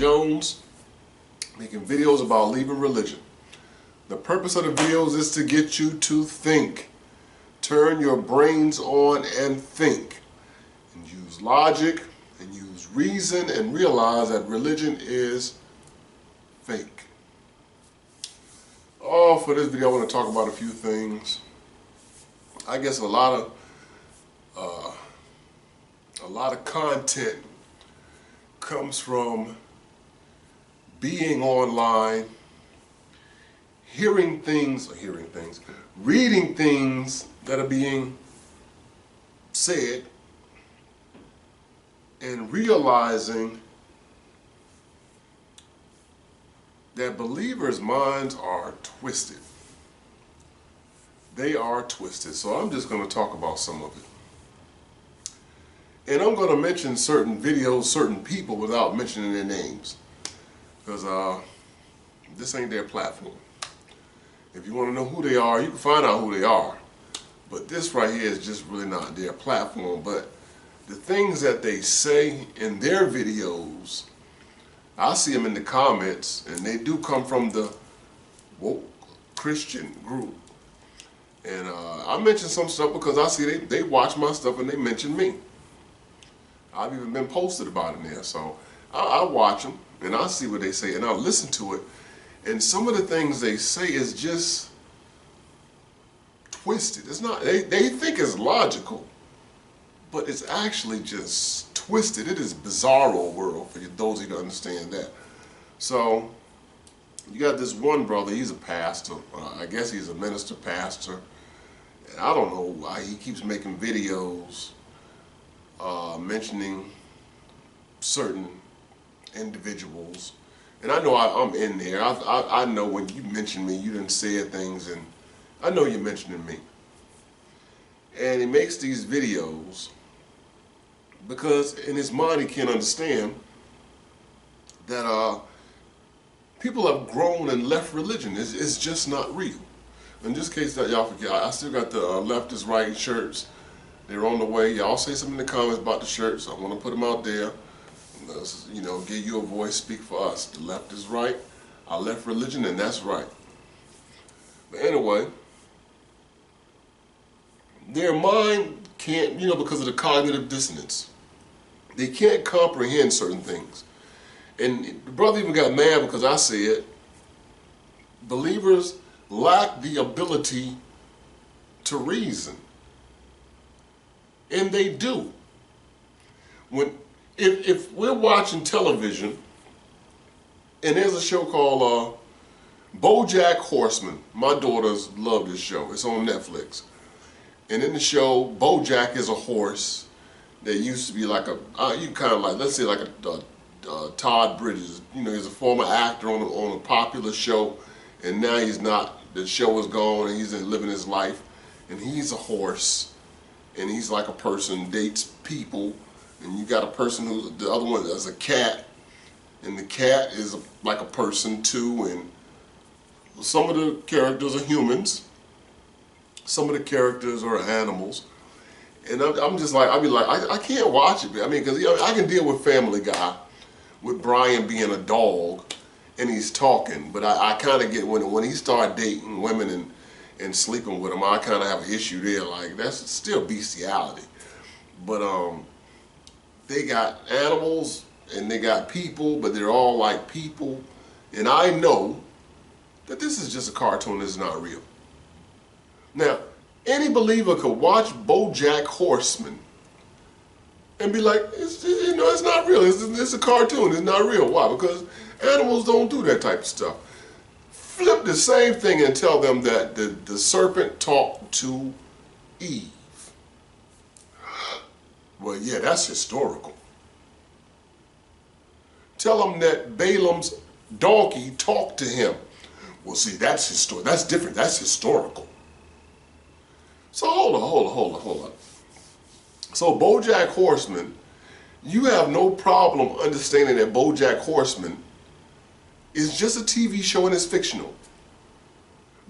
Jones, making videos about leaving religion. The purpose of the videos is to get you to think. Turn your brains on and think. And use logic and use reason and realize that religion is fake. Oh, for this video I want to talk about a few things. I guess a lot of content comes from being online, reading things that are being said, and realizing that believers' minds are twisted. They are twisted. So I'm just going to talk about some of it. And I'm going to mention certain videos, certain people without mentioning their names. Because this ain't their platform. If you want to know who they are, you can find out who they are. But this right here is just really not their platform. But the things that they say in their videos, I see them in the comments, and they do come from the woke Christian group. And I mention some stuff because I see they watch my stuff and they mention me. I've even been posted about it there. So I watch them and I see what they say and I listen to it. And some of the things they say is just twisted. It's not, they think it's logical, but it's actually just twisted. It is bizarro world for those of you to understand that. So you got this one brother, he's a pastor. I guess he's a minister pastor. And I don't know why he keeps making videos mentioning certain individuals. And I know I'm in there. I know when you mention me, you done said things, and I know you're mentioning me. And he makes these videos because in his mind he can't understand that people have grown and left religion. It's just not real. In this case, that y'all forget, I still got the left is right shirts. They're on the way. Y'all say something in the comments about the shirts. I want to put them out there. You know, give you a voice, speak for us. The left is right. I left religion, and that's right. But anyway, their mind can't, because of the cognitive dissonance, they can't comprehend certain things. And the brother even got mad because I said believers lack the ability to reason. And they do. If we're watching television and there's a show called BoJack Horseman. My daughters love this show. It's on Netflix. And in the show, BoJack is a horse that used to be like you kind of like, let's say like a Todd Bridges. He's a former actor on a popular show, and now he's not. The show is gone, and he's living his life, and he's a horse, and he's like a person, dates people, and you got a person the other one is a cat, and the cat is like a person too, and some of the characters are humans, some of the characters are animals, and I'm just like, I can't watch it, because I can deal with Family Guy, with Brian being a dog, and he's talking, but I kind of get when he started dating women and sleeping with them, I kind of have an issue there. Like, that's still bestiality. But they got animals and they got people, but they're all like people. And I know that this is just a cartoon. It's not real. Now, any believer could watch BoJack Horseman and be like, it's not real. It's a cartoon. It's not real. Why? Because animals don't do that type of stuff. Flip the same thing and tell them that the serpent talked to Eve. Well, yeah, that's historical. Tell them that Balaam's donkey talked to him. Well, see, that's historical. That's different. That's historical. So hold on. So BoJack Horseman, you have no problem understanding that BoJack Horseman is just a TV show and it's fictional.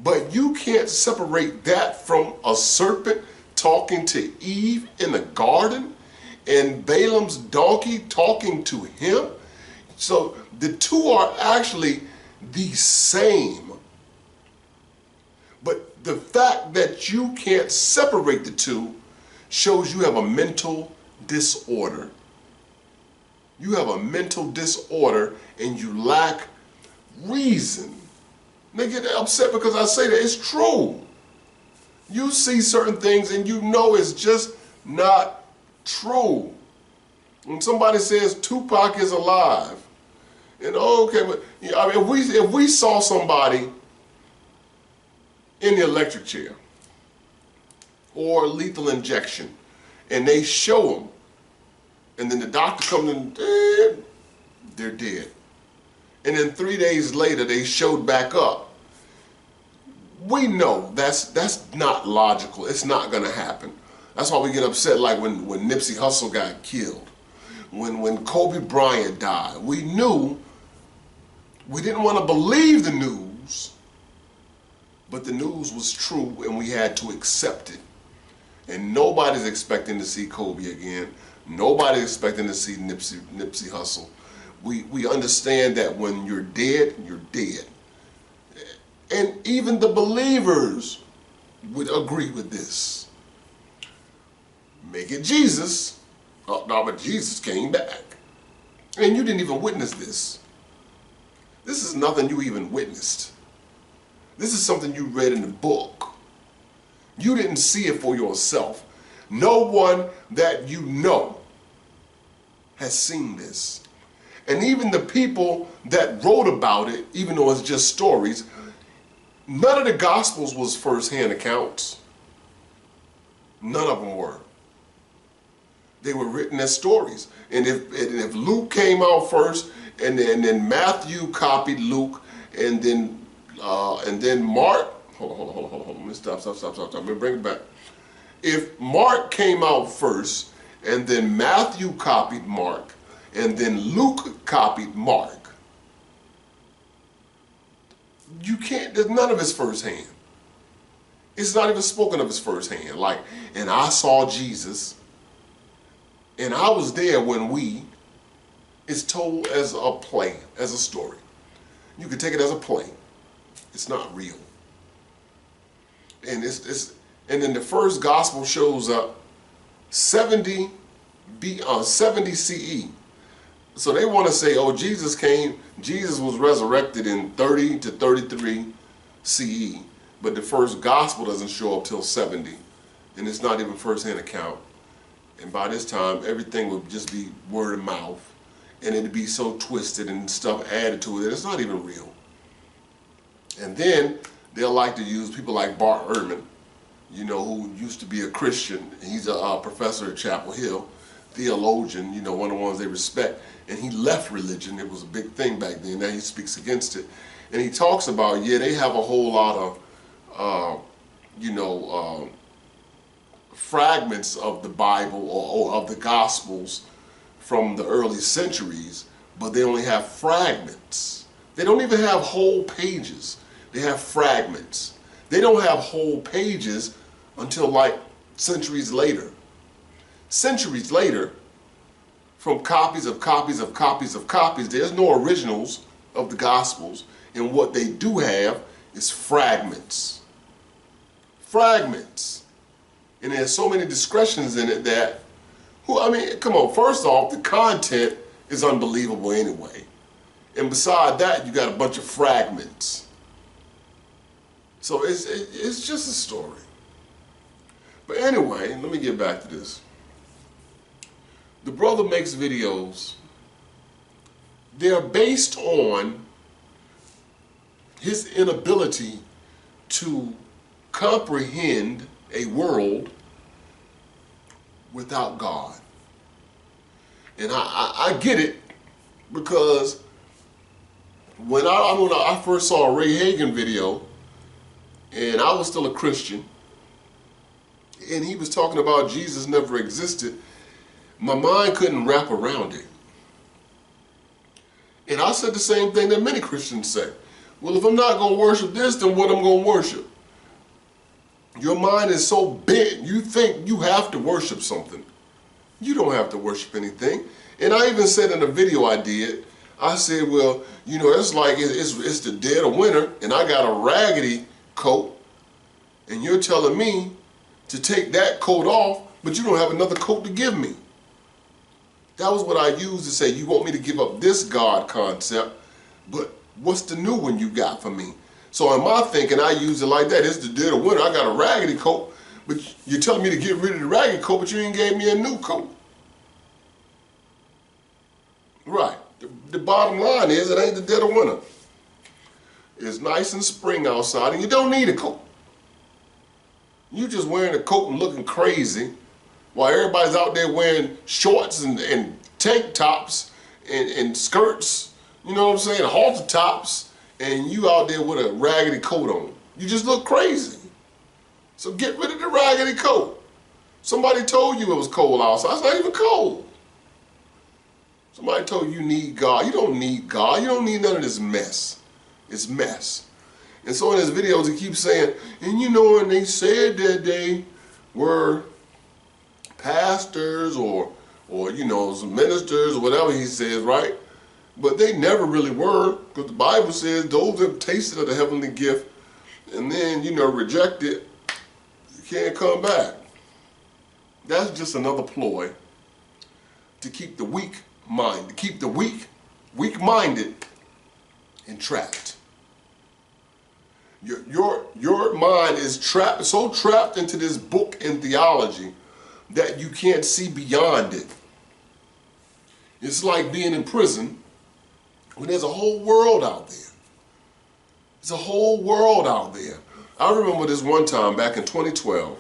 But you can't separate that from a serpent talking to Eve in the garden and Balaam's donkey talking to him. So the two are actually the same. But the fact that you can't separate the two shows you have a mental disorder. You have a mental disorder and you lack reason. They get upset because I say that. It's true. You see certain things and you know it's just not true. When somebody says Tupac is alive, and okay, but I mean, if we saw somebody in the electric chair or lethal injection, and they show them, and then the doctor comes in, they're dead. And then 3 days later, they showed back up. We know that's not logical. It's not going to happen. That's why we get upset, like when Nipsey Hussle got killed, when Kobe Bryant died. We knew, we didn't want to believe the news, but the news was true and we had to accept it. And nobody's expecting to see Kobe again. Nobody's expecting to see Nipsey Hussle. We understand that when you're dead, you're dead. And even the believers would agree with this. Make it Jesus. Oh, no, but Jesus came back. And you didn't even witness this. This is nothing you even witnessed. This is something you read in the book. You didn't see it for yourself. No one that you know has seen this. And even the people that wrote about it, even though it's just stories, none of the Gospels was first-hand accounts. None of them were. They were written as stories. And if Luke came out first, and then Matthew copied Luke, and then Mark. Hold on. Let me stop. Let me bring it back. If Mark came out first, and then Matthew copied Mark, and then Luke copied Mark, you can't, there's none of his firsthand. It's not even spoken of his firsthand. Like, and I saw Jesus, and I was there when it's told as a play, as a story. You can take it as a play. It's not real. And and then the first gospel shows up 70 CE. So they want to say, oh, Jesus was resurrected in 30 to 33 CE. But the first gospel doesn't show up till 70. And it's not even first-hand account. And by this time, everything would just be word of mouth. And it'd be so twisted and stuff added to it that it's not even real. And then they'll like to use people like Bart Ehrman, you know, who used to be a Christian. He's a professor at Chapel Hill, theologian, you know, one of the ones they respect. And he left religion. It was a big thing back then. Now he speaks against it. And he talks about, yeah, they have a whole lot of, fragments of the Bible or of the Gospels from the early centuries, but they only have fragments. They don't even have whole pages. They have fragments. They don't have whole pages until like centuries later. Centuries later, from copies of copies of copies of copies, there's no originals of the Gospels, and what they do have is fragments. Fragments. And there's so many discretions in it that, come on, first off, the content is unbelievable anyway. And beside that, you got a bunch of fragments. So it's just a story. But anyway, let me get back to this. The brother makes videos. They're based on his inability to comprehend a world without God. And I get it, because when I first saw a Ray Hagen video, and I was still a Christian, and he was talking about Jesus never existed, my mind couldn't wrap around it. And I said the same thing that many Christians say. Well, if I'm not going to worship this, then what am I going to worship? Your mind is so bent, you think you have to worship something. You don't have to worship anything. And I even said in a video I did, I said, well, you know, it's like it's the dead of winter, and I got a raggedy coat, and you're telling me to take that coat off, but you don't have another coat to give me. That was what I used to say, you want me to give up this God concept, but what's the new one you got for me? So in my thinking, I use it like that. It's the dead of winter. I got a raggedy coat, but you're telling me to get rid of the raggedy coat, but you ain't gave me a new coat. Right. The bottom line is it ain't the dead of winter. It's nice and spring outside, and you don't need a coat. You just wearing a coat and looking crazy while everybody's out there wearing shorts and tank tops and skirts, you know what I'm saying, halter tops, and you out there with a raggedy coat on. You just look crazy. So get rid of the raggedy coat. Somebody told you it was cold outside. It's not even cold. Somebody told you need God. You don't need God. You don't need none of this mess. It's mess. And so in his videos he keeps saying, and you know, and they said that they were pastors or you know, some ministers or whatever he says, right? But they never really were, because the Bible says those that have tasted of the heavenly gift and then, you know, reject it, you can't come back. That's just another ploy to keep the weak mind, to keep the weak-minded entrapped. Your mind is trapped, so trapped into this book and theology that you can't see beyond it. It's like being in prison when there's a whole world out there. There's a whole world out there. I remember this one time back in 2012,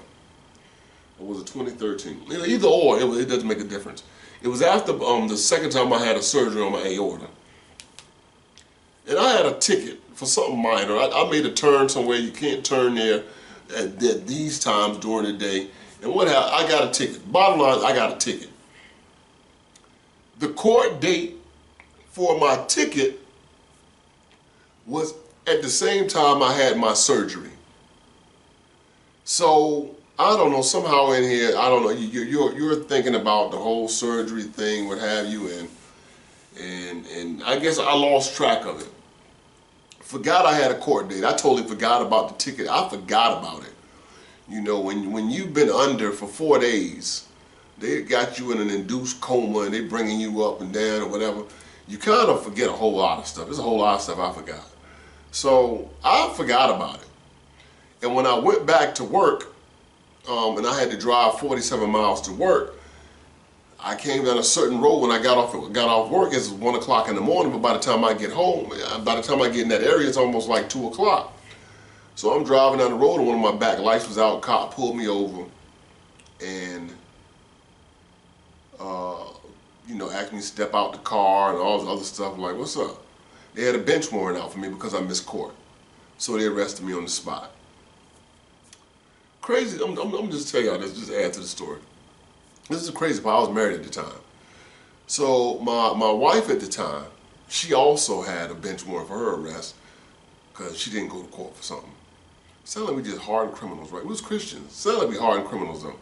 or was it 2013? Either or, it doesn't make a difference. It was after the second time I had a surgery on my aorta. And I had a ticket for something minor. I made a turn somewhere you can't turn there at these times during the day. And what happened? I got a ticket. Bottom line, I got a ticket. The court date for my ticket was at the same time I had my surgery. So I don't know, somehow in here, I don't know, you're thinking about the whole surgery thing, what have you, and I guess I lost track of it. Forgot I had a court date. I totally forgot about the ticket. I forgot about it. You know, when you've been under for 4 days, they got you in an induced coma and they bringing you up and down or whatever, you kind of forget a whole lot of stuff. There's a whole lot of stuff I forgot. So I forgot about it. And when I went back to work, and I had to drive 47 miles to work, I came down a certain road when I got off work. It's 1 o'clock in the morning, but by the time I get home, by the time I get in that area, it's almost like 2 o'clock. So I'm driving down the road and one of my back lights was out. Cop pulled me over and, you know, asked me to step out the car and all this other stuff. I'm like, what's up? They had a bench warrant out for me because I missed court. So they arrested me on the spot. Crazy, I'm just telling y'all this, just add to the story. This is crazy, but I was married at the time. So my wife at the time, she also had a bench warrant for her arrest because she didn't go to court for something. Sound like we just hardened criminals, right? We was Christians. Sound like we hardened criminals though.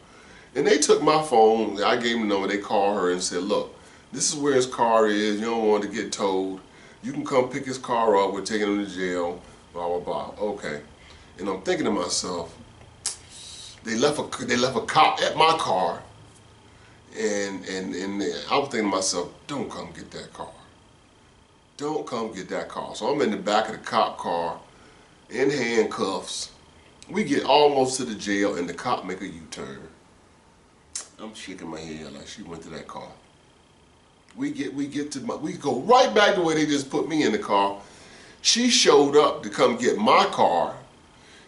And they took my phone, I gave them the number, they called her and said, look, this is where his car is, you don't want to get towed. You can come pick his car up, we're taking him to jail, blah, blah, blah. Okay. And I'm thinking to myself, they left a cop at my car, and I was thinking to myself, don't come get that car. Don't come get that car. So I'm in the back of the cop car, in handcuffs. We get almost to the jail, and the cop make a U-turn. I'm shaking my head like she went to that car. We go right back to where they just put me in the car. She showed up to come get my car.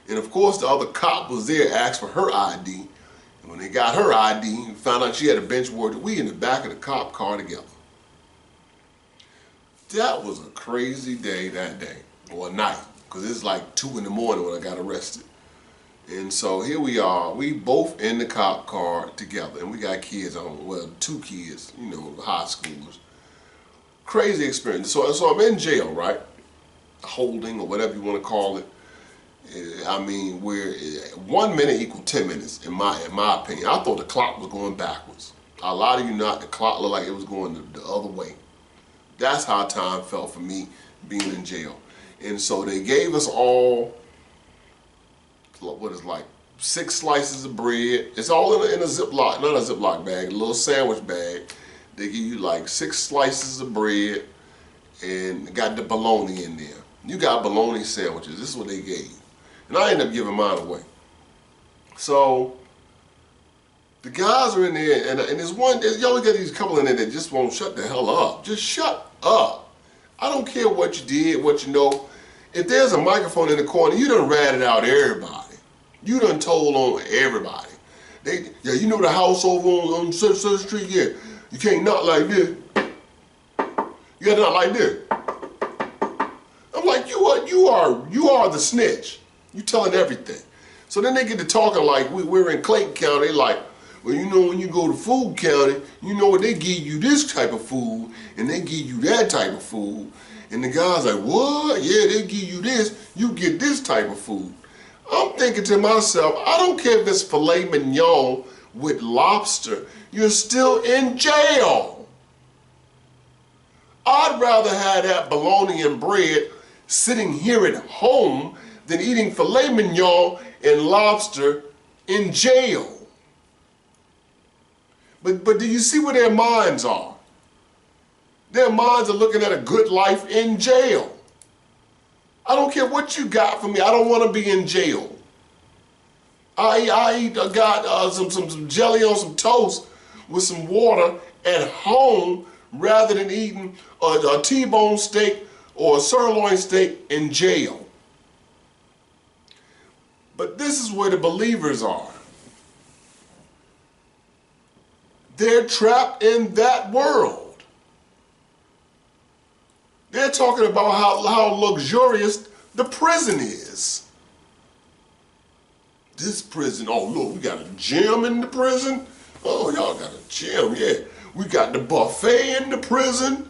And of course the other cop was there, asked for her ID. And when they got her ID, found out she had a bench warrant, we in the back of the cop car together. That was a crazy day that day, or night, because it's like 2 in the morning when I got arrested. And so here we are, we both in the cop car together, and we got kids on, well, 2 kids, you know, high schoolers. Crazy experience. So I'm in jail, right? Holding, or whatever you want to call it. I mean, where 1 minute equals 10 minutes, in my opinion. I thought the clock was going backwards. A lot of you not, the clock looked like it was going the other way. That's how time felt for me being in jail. And so they gave us all, what is like 6 slices of bread. It's all in a Ziploc, not a Ziploc bag, a little sandwich bag. They give you like 6 slices of bread and got the bologna in there. You got bologna sandwiches. This is what they gave. And I ended up giving mine away. So the guys are in there, and there's one, you always got these couple in there that just won't shut the hell up. Just shut up. I don't care what you did, what you know. If there's a microphone in the corner, you done ratted out everybody. You done told on everybody. Yeah, you know the house over on such street, yeah. You can't knock like this. You gotta knock like this. I'm like, you are the snitch. You telling everything. So then they get to talking like we're in Clayton County, like, well, you know, when you go to Food County, you know they give you this type of food and they give you that type of food. And the guy's like, what? Yeah, they give you this, you get this type of food. I'm thinking to myself, I don't care if it's filet mignon with lobster, you're still in jail. I'd rather have that bologna and bread sitting here at home than eating filet mignon and lobster in jail. But do you see where their minds are? Their minds are looking at a good life in jail. I don't care what you got for me. I don't want to be in jail. I got some jelly on some toast with some water at home rather than eating a T-bone steak or a sirloin steak in jail. But this is where the believers are. They're trapped in that world. They're talking about how luxurious the prison is. This prison, oh look, we got a gym in the prison. Oh, y'all got a gym, yeah. We got the buffet in the prison.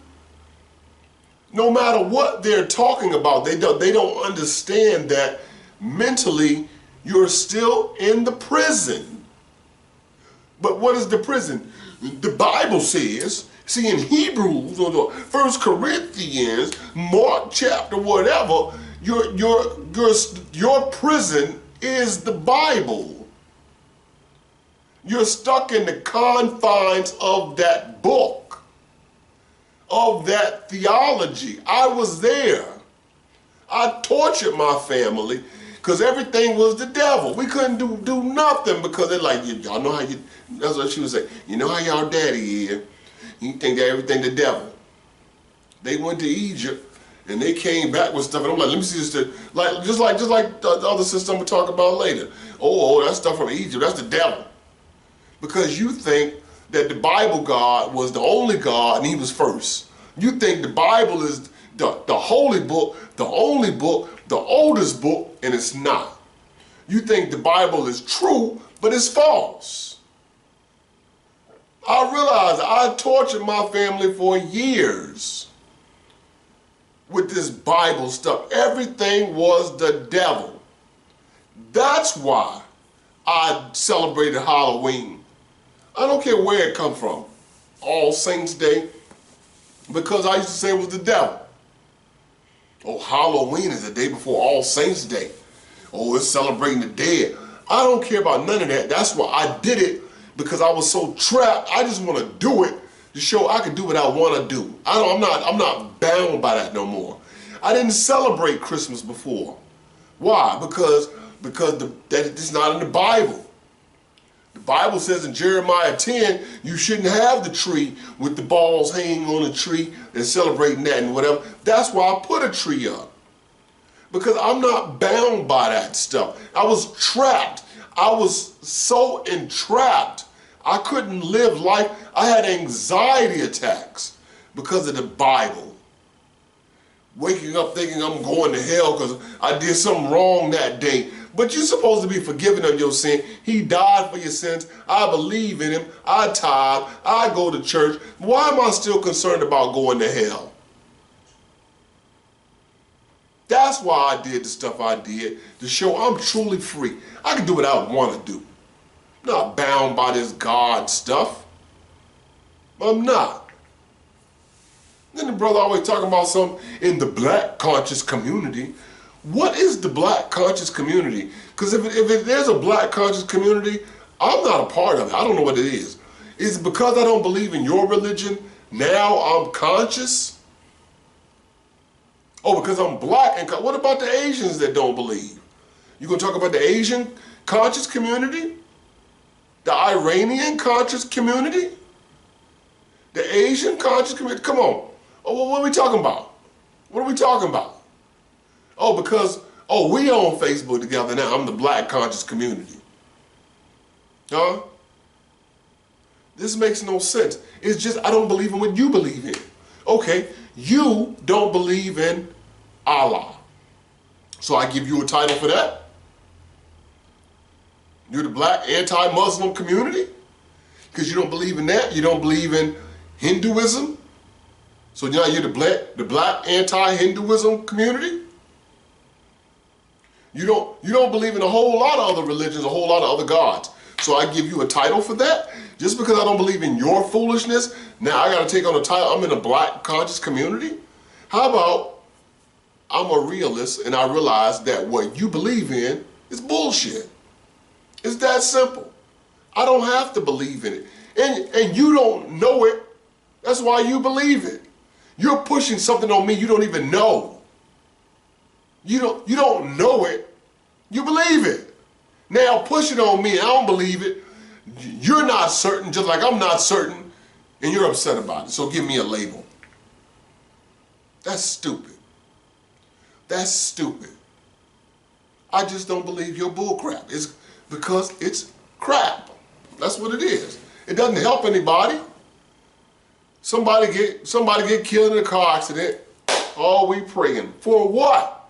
No matter what they're talking about, they don't understand that mentally you're still in the prison. But what is the prison? The Bible says, see in Hebrews or 1 Corinthians, Mark chapter whatever, your prison is the Bible. You're stuck in the confines of that book, of that theology. I was there. I tortured my family because everything was the devil. We couldn't do nothing because they're like, y'all know how you, that's what she would say, you know how y'all daddy is. You think that everything the devil. They went to Egypt and they came back with stuff and I'm like, let me see this, just like the other system we'll talk about later. Oh, that stuff from Egypt, that's the devil. Because you think that the Bible God was the only God and he was first. You think the Bible is the holy book, the only book, the oldest book, and it's not. You think the Bible is true, but it's false. I realized I tortured my family for years with this Bible stuff. Everything was the devil. That's why I celebrated Halloween. I don't care where it come from. All Saints Day, because I used to say it was the devil. Oh, Halloween is the day before All Saints Day. Oh, it's celebrating the dead. I don't care about none of that. That's why I did it, because I was so trapped. I just want to do it to show I can do what I want to do. I'm not bound by that no more. I didn't celebrate Christmas before. Why? Because it's not in the Bible. The Bible says in Jeremiah 10, you shouldn't have the tree with the balls hanging on the tree and celebrating that and whatever. That's why I put a tree up. Because I'm not bound by that stuff. I was trapped. I was so entrapped. I couldn't live life. I had anxiety attacks because of the Bible. Waking up thinking I'm going to hell because I did something wrong that day. But you're supposed to be forgiven of your sin. He died for your sins. I believe in him. I tithe. I go to church. Why am I still concerned about going to hell? That's why I did the stuff I did, to show I'm truly free. I can do what I want to do. I'm not bound by this God stuff. I'm not. Then the brother always talking about something in the black conscious community. What is the black conscious community? Because if there's a black conscious community, I'm not a part of it. I don't know what it is. Is it because I don't believe in your religion, now I'm conscious? Oh, because I'm black. And what about the Asians that don't believe? You gonna talk about the Asian conscious community? The Iranian conscious community? The Asian conscious community? Come on. Oh, what are we talking about? What are we talking about? Oh, because, oh, we on Facebook together now. I'm the black conscious community. Huh? This makes no sense. It's just I don't believe in what you believe in. Okay, you don't believe in Allah. So I give you a title for that. You're the black anti-Muslim community? Because you don't believe in that. You don't believe in Hinduism. So now you're the black anti-Hinduism community? You don't believe in a whole lot of other religions, a whole lot of other gods. So I give you a title for that? Just because I don't believe in your foolishness, now I got to take on a title, I'm in a black conscious community? How about I'm a realist and I realize that what you believe in is bullshit? It's that simple. I don't have to believe in it. And you don't know it. That's why you believe it. You're pushing something on me you don't even know. You don't know it. You believe it. Now push it on me, I don't believe it. You're not certain, just like I'm not certain, and you're upset about it. So give me a label. That's stupid. That's stupid. I just don't believe your bull crap. It's because it's crap. That's what it is. It doesn't help anybody. Somebody get killed in a car accident. All we praying for what?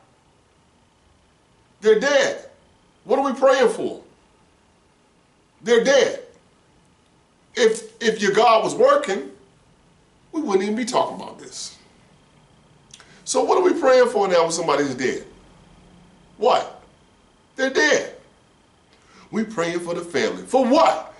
They're dead. What are we praying for? They're dead. If your God was working, we wouldn't even be talking about this. So what are we praying for now when somebody's dead? What? They're dead. We praying for the family. For what?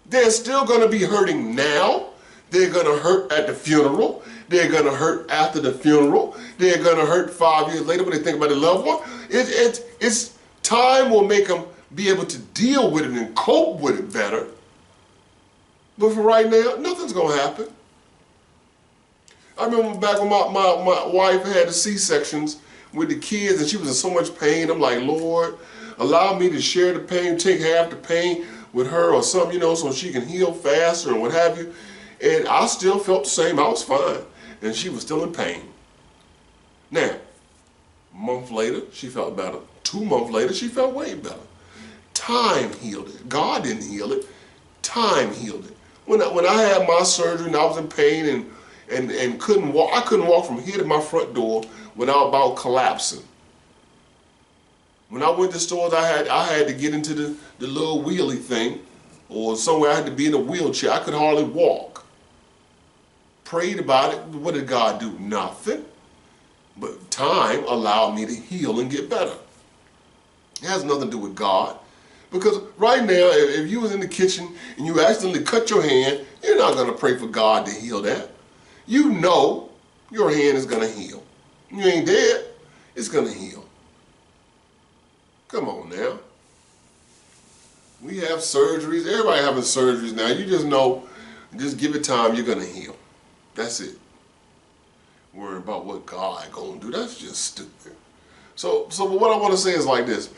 They're still going to be hurting now. They're going to hurt at the funeral. They're going to hurt after the funeral. They're going to hurt 5 years later when they think about the loved one. It's time will make them be able to deal with it and cope with it better. But for right now, nothing's going to happen. I remember back when my wife had the C-sections with the kids and she was in so much pain. I'm like, Lord, allow me to share the pain, take half the pain with her or something, you know, so she can heal faster and what have you. And I still felt the same. I was fine. And she was still in pain. Now, a month later, she felt better. 2 months later, she felt way better. Time healed it. God didn't heal it. Time healed it. When I had my surgery and I was in pain and couldn't walk, I couldn't walk from here to my front door without about collapsing. When I went to stores, I had to get into the little wheelie thing, or somewhere I had to be in a wheelchair. I could hardly walk. Prayed about it. What did God do? Nothing. But time allowed me to heal and get better. It has nothing to do with God. Because right now, if you was in the kitchen and you accidentally cut your hand, you're not going to pray for God to heal that. You know your hand is going to heal. You ain't dead. It's going to heal. Come on now. We have surgeries. Everybody having surgeries now. You just know, just give it time, you're going to heal. That's it. Worrying about what God going to do, that's just stupid. So what I want to say is like this.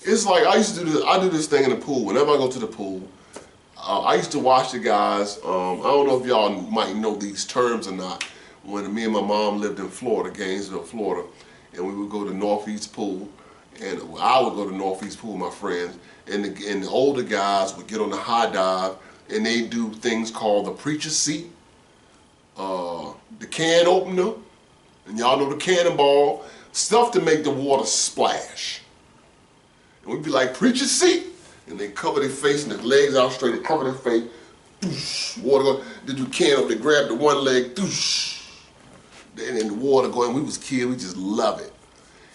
It's like I used to do this. I do this thing in the pool. Whenever I go to the pool, I used to watch the guys. I don't know if y'all might know these terms or not. When me and my mom lived in Florida, Gainesville, Florida, and we would go to Northeast Pool, and I would go to Northeast Pool with my friends, and the older guys would get on the high dive, and they do things called the preacher's seat, the can opener, and y'all know the cannonball, stuff to make the water splash. And we'd be like, preacher's seat, and they cover their face and their legs out straight, they cover their face, doosh, water go, they do can up, they grab the one leg, doosh, and then the water go, and we was kids, we just love it.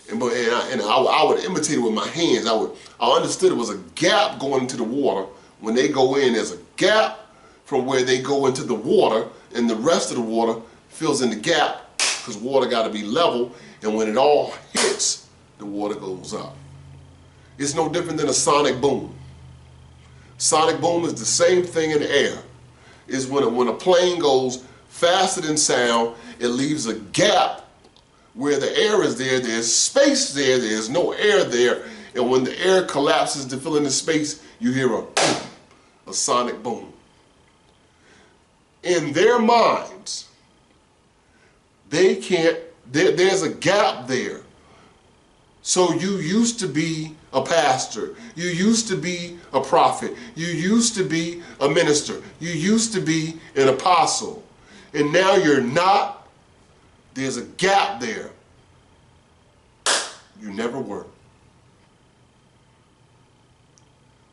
And I would imitate it with my hands. I understood it was a gap going into the water. When they go in, there's a gap from where they go into the water, and the rest of the water fills in the gap because water got to be level, and when it all hits, the water goes up. It's no different than a sonic boom. Sonic boom is the same thing in air. Is when a plane goes faster than sound, it leaves a gap where the air is there, there's space there, there's no air there, and when the air collapses to fill in the space, you hear a boom, a sonic boom. In their minds, they can't, there's a gap there. So you used to be a pastor, you used to be a prophet, you used to be a minister, you used to be an apostle, and now you're not. There's a gap there. You never were.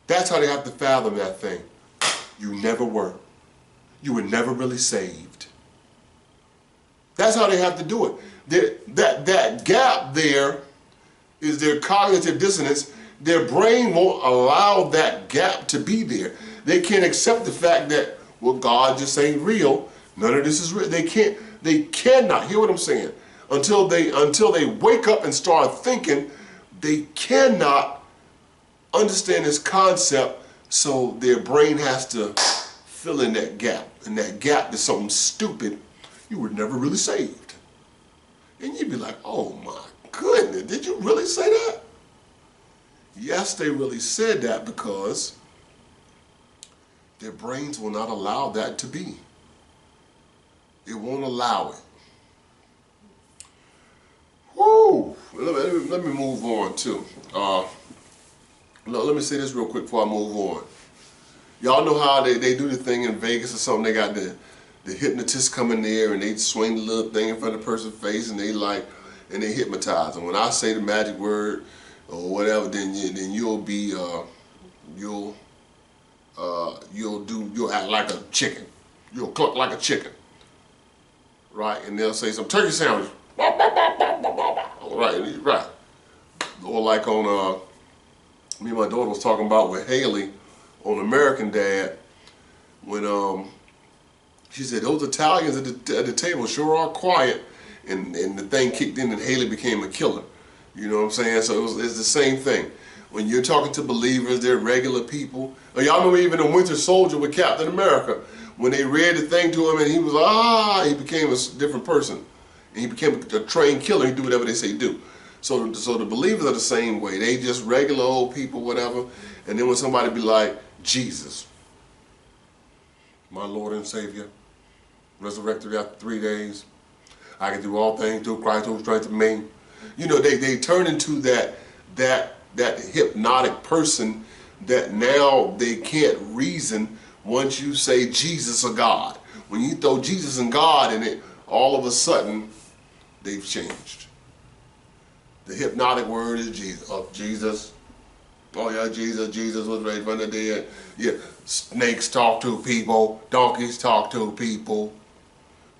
That's how they have to fathom that thing. You never were. You were never really saved. That's how they have to do it. That gap there is their cognitive dissonance. Their brain won't allow that gap to be there. They can't accept the fact that, well, God just ain't real. None of this is real. They cannot, hear what I'm saying? Until they wake up and start thinking, they cannot understand this concept, so their brain has to fill in that gap. And that gap is something stupid. You were never really saved. And you'd be like, oh my goodness, did you really say that? Yes, they really said that because their brains will not allow that to be. It won't allow it. Woo! Let me move on too. Let me say this real quick before I move on. Y'all know how they do the thing in Vegas or something. They got the hypnotist come in there and they swing the little thing in front of the person's face and they hypnotize them. When I say the magic word or whatever, then you'll act like a chicken. You'll cluck like a chicken, right? And they'll say some turkey sandwich. Right. Or like on me and my daughter was talking about with Haley on American Dad when she said those Italians at the table sure are quiet, and the thing kicked in and Haley became a killer. You know what I'm saying? So it's the same thing. When you're talking to believers, they're regular people. Y'all remember even the Winter Soldier with Captain America, when they read the thing to him and he was he became a different person. And he became a trained killer. He do whatever they say do. So the believers are the same way. They just regular old people, whatever. And then when somebody be like, Jesus, my Lord and Savior, resurrected after 3 days, I can do all things through Christ who strengthens me. You know, they turn into that hypnotic person that now they can't reason once you say Jesus or God. When you throw Jesus and God in it, all of a sudden, they've changed. The hypnotic word is Jesus. Oh, Jesus. Oh yeah, Jesus was raised from the dead. Yeah, snakes talk to people. Donkeys talk to people.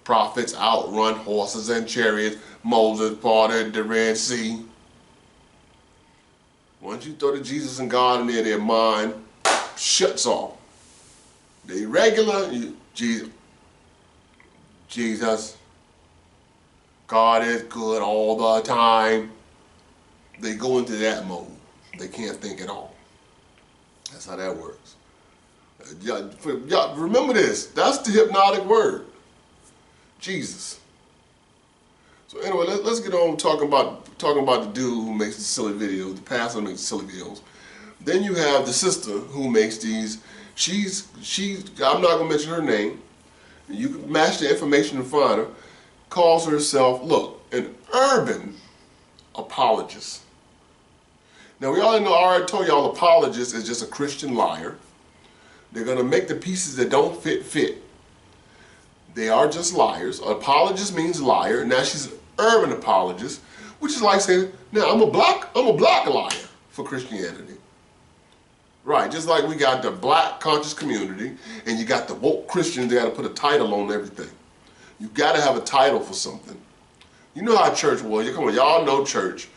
Prophets outrun horses and chariots. Moses parted the Red Sea. Once you throw the Jesus and God in there, their mind shuts off. They regular, Jesus, God is good all the time. They go into that mode. They can't think at all. That's how that works. Y'all remember this. That's the hypnotic word. Jesus. So anyway, let's get on talking about the dude who makes the silly videos, the pastor who makes the silly videos. Then you have the sister who makes these. She's I'm not gonna mention her name. You can match the information and find her. Calls herself, look, an urban apologist. Now we all know, I already told y'all, apologist is just a Christian liar. They're gonna make the pieces that don't fit. They are just liars. Apologist means liar. Now she's an urban apologist, which is like saying, now I'm a black liar for Christianity. Right, just like we got the black conscious community and you got the woke Christians, they gotta put a title on everything. You gotta have a title for something. You know how church was. Come on, y'all know church.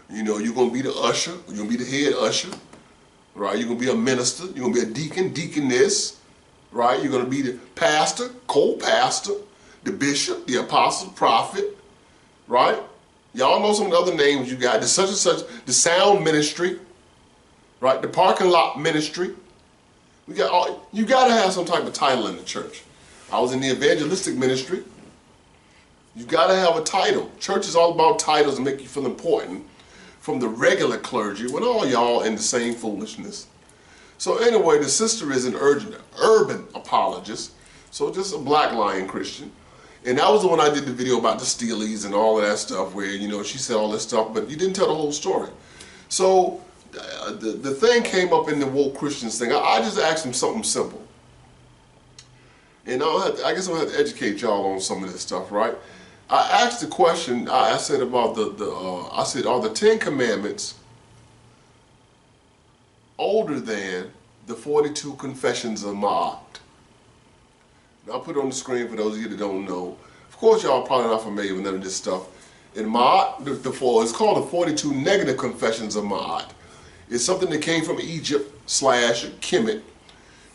You know, you're gonna be the usher, you're gonna be the head usher, right? You're gonna be a minister, you're gonna be a deacon, deaconess, right? You're gonna be the pastor, co-pastor. the bishop, the apostle, prophet, right? Y'all know some of the other names you got. The such and such, the sound ministry, right? The parking lot ministry. We got all, you got to have some type of title in the church. I was in the evangelistic ministry. You got to have a title. Church is all about titles and make you feel important from the regular clergy when all y'all in the same foolishness. So anyway, the sister is an urban apologist, so just a black lion Christian. And that was the one I did the video about the Steelies and all of that stuff where, you know, she said all this stuff, but you didn't tell the whole story. So the thing came up in the woke Christians thing. I just asked him something simple. And I guess I'm going to have to educate y'all on some of this stuff, right? I asked the question, I said about I said, are the 10 Commandments older than the 42 Confessions of Ma'at? I'll put it on the screen for those of you that don't know. Of course, y'all probably not familiar with none of this stuff. In Ma'at, it's called the 42 Negative Confessions of Ma'at. It's something that came from Egypt / Kemet,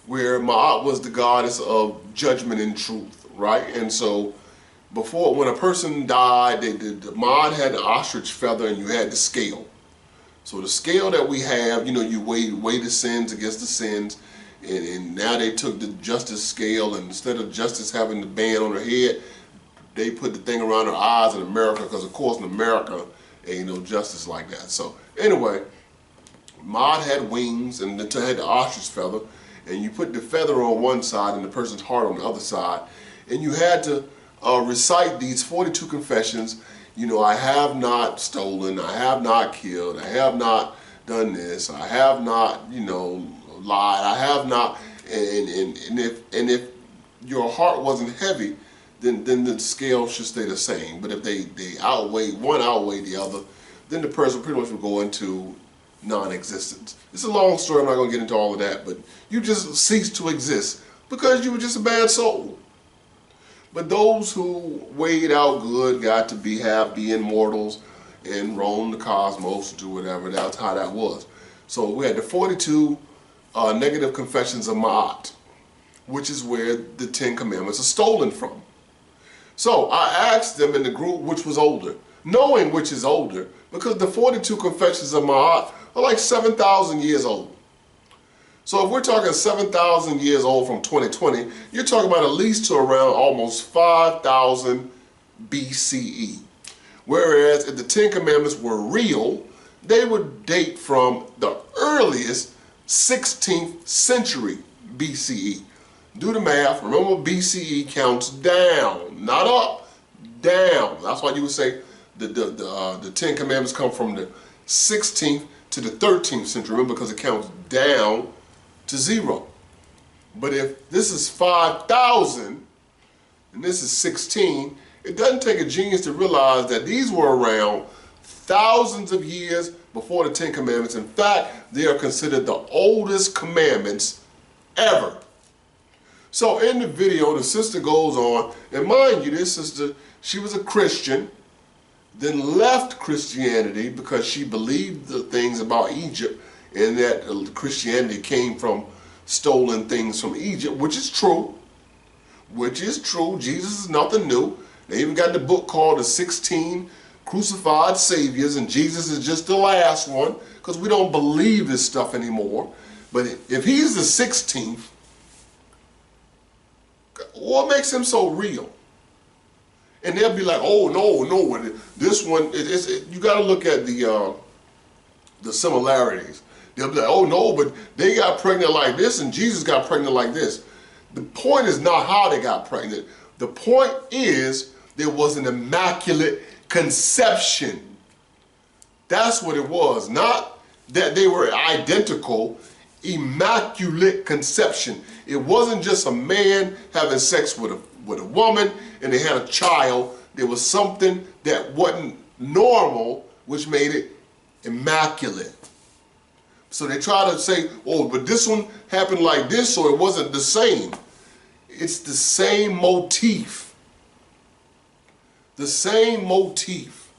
where Ma'at was the goddess of judgment and truth, right? And so, before, when a person died, the Ma'at had the ostrich feather and you had the scale. So the scale that we have, you know, you weigh the sins against the sins, and now they took the justice scale, and instead of justice having the band on her head, they put the thing around her eyes in America, because of course in America ain't no justice like that. So anyway, Ma'at had wings and it had the ostrich feather, and you put the feather on one side and the person's heart on the other side, and you had to recite these 42 confessions. You know, I have not stolen, I have not killed, I have not done this, I have not, you know, lied, I have not, and if your heart wasn't heavy, then the scale should stay the same. But if they outweigh, one outweigh the other, then the person pretty much will go into non-existence. It's a long story, I'm not going to get into all of that, but you just cease to exist because you were just a bad soul. But those who weighed out good got to be immortals and roam the cosmos, do whatever. That's how that was. So we had the 42 negative confessions of Ma'at, which is where the 10 Commandments are stolen from. So I asked them in the group which was older, knowing which is older, because the 42 confessions of Ma'at are like 7,000 years old. So if we're talking 7,000 years old from 2020, you're talking about at least to around almost 5,000 BCE. Whereas if the 10 Commandments were real, they would date from the earliest 16th century BCE. Do the math. Remember, BCE counts down, not up, down. That's why you would say the 10 Commandments come from the 16th to the 13th century. Remember, because it counts down to 0. But if this is 5,000 and this is 16, it doesn't take a genius to realize that these were around thousands of years before the 10 Commandments. In fact, they are considered the oldest commandments ever. So in the video, the sister goes on, and mind you, this sister, she was a Christian, then left Christianity because she believed the things about Egypt, and that Christianity came from stolen things from Egypt, which is true. Which is true. Jesus is nothing new. They even got the book called The 16 Crucified Saviors, and Jesus is just the last one, because we don't believe this stuff anymore. But if he's the 16th, what makes him so real? And they'll be like, oh, no, this one, you got to look at the similarities. They'll be like, oh no, but they got pregnant like this and Jesus got pregnant like this. The point is not how they got pregnant. The point is there was an immaculate conception. That's what it was. Not that they were identical. Immaculate conception. It wasn't just a man having sex with a woman and they had a child. There was something that wasn't normal, which made it immaculate. So they try to say, oh, but this one happened like this, so it wasn't the same. It's the same motif. The same motif.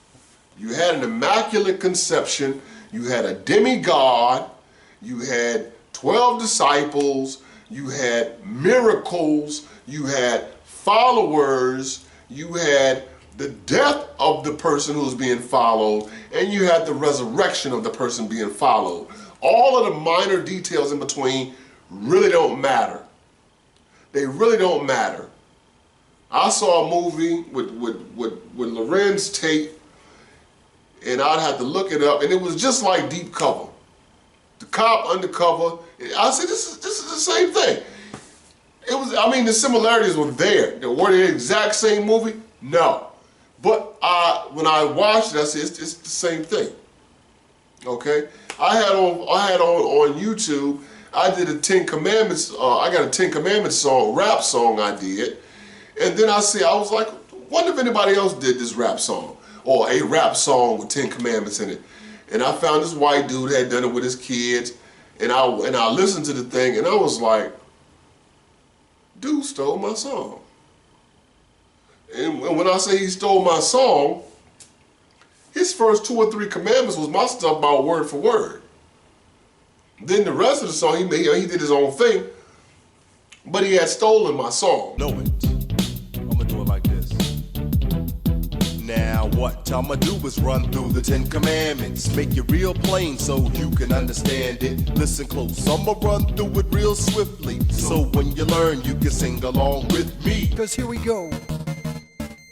You had an immaculate conception, you had a demigod, you had 12 disciples, you had miracles, you had followers, you had the death of the person who's being followed, and you had the resurrection of the person being followed. All of the minor details in between really don't matter. They really don't matter. I saw a movie with Lorenz Tate, and I'd have to look it up, and it was just like Deep Cover. The cop undercover. I said, this is the same thing. It was. I mean, the similarities were there. Were they the exact same movie? No. But when I watched it, I said it's the same thing. Okay. I had on YouTube. I did a 10 Commandments. I got a 10 Commandments song, rap song I did, and then I was like, wonder if anybody else did this rap song or a rap song with 10 Commandments in it. And I found this white dude that had done it with his kids, and I listened to the thing, and I was like, dude stole my song. And when I say he stole my song, his first 2 or 3 commandments was my stuff about word for word. Then the rest of the song, he did his own thing, but he had stolen my song. Know it. I'ma do it like this. Now what I'ma do is run through the 10 Commandments, make it real plain so you can understand it. Listen close, I'ma run through it real swiftly, so when you learn you can sing along with me. Cause here we go.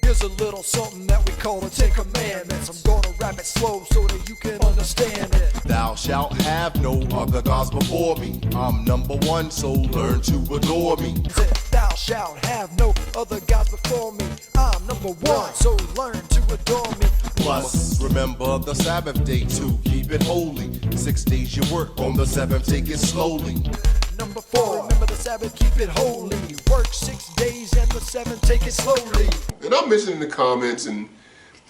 Here's a little something that we call the 10 Commandments. I'm gonna rap it slow so that you can understand it. Thou shalt have no other gods before me. I'm number one, so learn to adore me. Thou shalt have no other gods before me. I'm number one, so learn to adore me. Plus, remember the Sabbath day to keep it holy. 6 days you work, on the 7th take it slowly. Number 4, remember the Sabbath, keep it holy. Work 6 days and the 7th, take it slowly. And I mentioned in the comments, and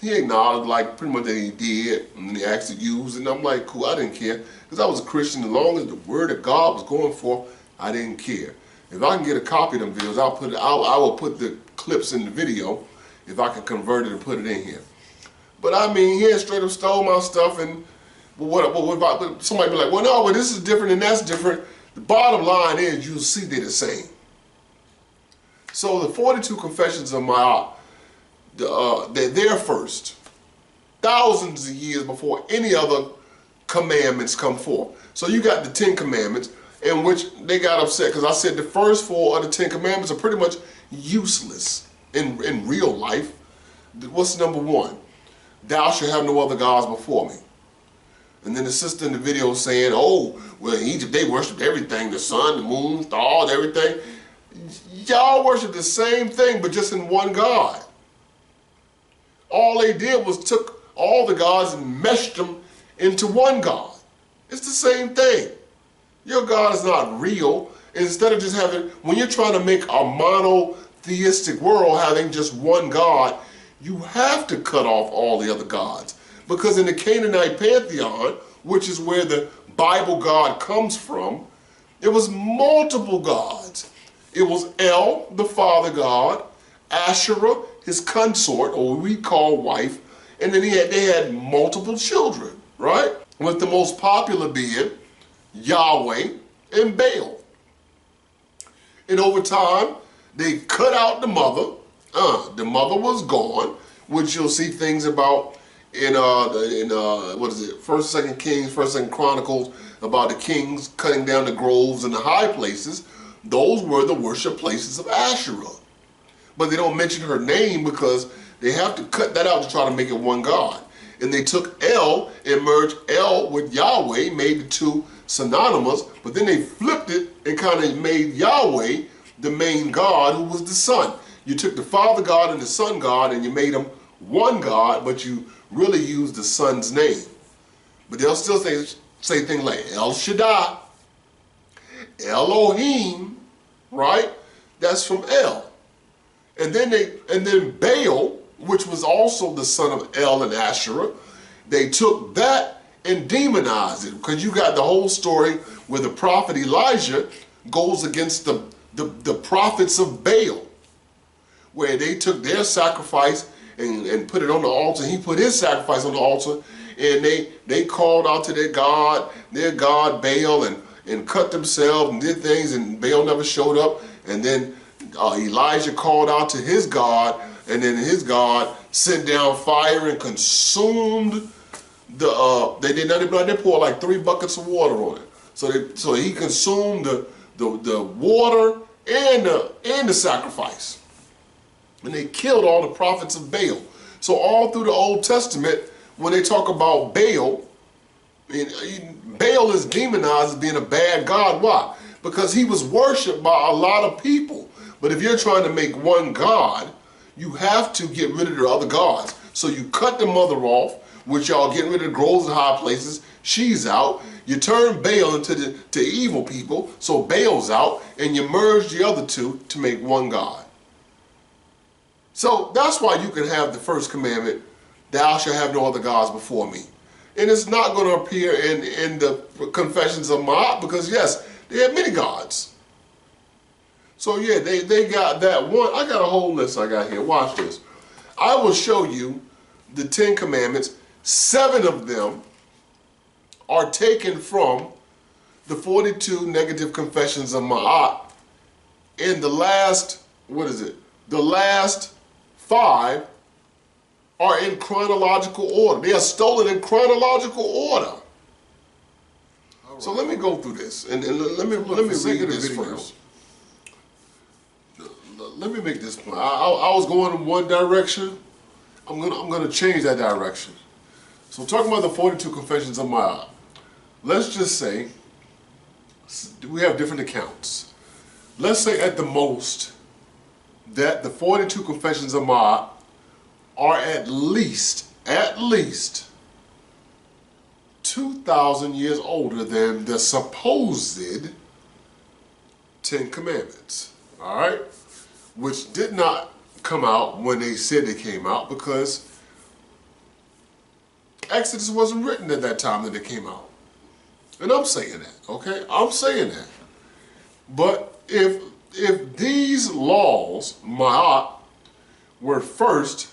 he acknowledged like pretty much that he did, and he asked to use, and I'm like, cool, I didn't care, because I was a Christian. As long as the word of God was going forth, I didn't care. If I can get a copy of them videos, I will put the clips in the video if I can convert it and put it in here. But I mean, he had straight up stole my stuff, and what if somebody be like, well, no, but this is different and that's different. The bottom line is, you'll see they're the same. So the 42 confessions of my they're there first, thousands of years before any other commandments come forth. So you got the 10 commandments, in which they got upset because I said the first 4 of the 10 commandments are pretty much useless in real life. What's number 1? Thou shalt have no other gods before me. And then the sister in the video saying, oh, well, in Egypt they worshiped everything, the sun, the moon, stars, everything. Y'all worship the same thing, but just in one God. All they did was took all the gods and meshed them into one God. It's the same thing. Your God is not real. Instead of just having, when you're trying to make a monotheistic world having just one God, you have to cut off all the other gods. Because in the Canaanite pantheon, which is where the Bible God comes from, it was multiple gods. It was El, the father god, Asherah, his consort, or what we call wife, and then they had multiple children, right? With the most popular being Yahweh and Baal. And over time, they cut out the mother. The mother was gone, which you'll see things about in what is it, 1st, 2nd Kings, 1st, 2nd Chronicles, about the kings cutting down the groves and the high places. Those were the worship places of Asherah. But they don't mention her name because they have to cut that out to try to make it one God. And they took El and merged El with Yahweh, made the 2 synonymous, but then they flipped it and kind of made Yahweh the main God, who was the Son. You took the Father God and the Son God and you made them one God, but you really used the Son's name. But they'll still say things like El Shaddai, Elohim, right? That's from El. And then Baal, which was also the son of El and Asherah, they took that and demonized it, because you got the whole story where the prophet Elijah goes against the prophets of Baal, where they took their sacrifice and put it on the altar. He put his sacrifice on the altar, and they called out to their god Baal, and cut themselves and did things, and Baal never showed up. And then Elijah called out to his God, and then his God sent down fire and consumed they did nothing but they poured like 3 buckets of water on it. So he consumed the water and the sacrifice. And they killed all the prophets of Baal. So all through the Old Testament, when they talk about Baal, Baal is demonized as being a bad god. Why? Because he was worshipped by a lot of people. But if you're trying to make one god, you have to get rid of the other gods. So you cut the mother off, which y'all getting rid of the groves and high places. She's out. You turn Baal into evil people, so Baal's out, and you merge the other two to make one God. So that's why you can have the first commandment, thou shalt have no other gods before me. And it's not going to appear in the confessions of Ma'at, because yes, they have many gods. So yeah, they got that one. I got a whole list I got here. Watch this. I will show you the 10 commandments. 7 of them are taken from the 42 negative confessions of Ma'at. And the last, the last 5 are in chronological order. They are stolen in chronological order. Right. So let me go through this, and let me read this first. Let me make this point. I was going in one direction. I'm gonna change that direction. So talking about the 42 confessions of Ma'at, let's just say we have different accounts. Let's say at the most that the 42 confessions of Ma'at are at least 2,000 years older than the supposed 10 commandments. All right, which did not come out when they said they came out, because Exodus wasn't written at that time that it came out. And I'm saying that, okay? I'm saying that. But if these laws, Ma'at, were first,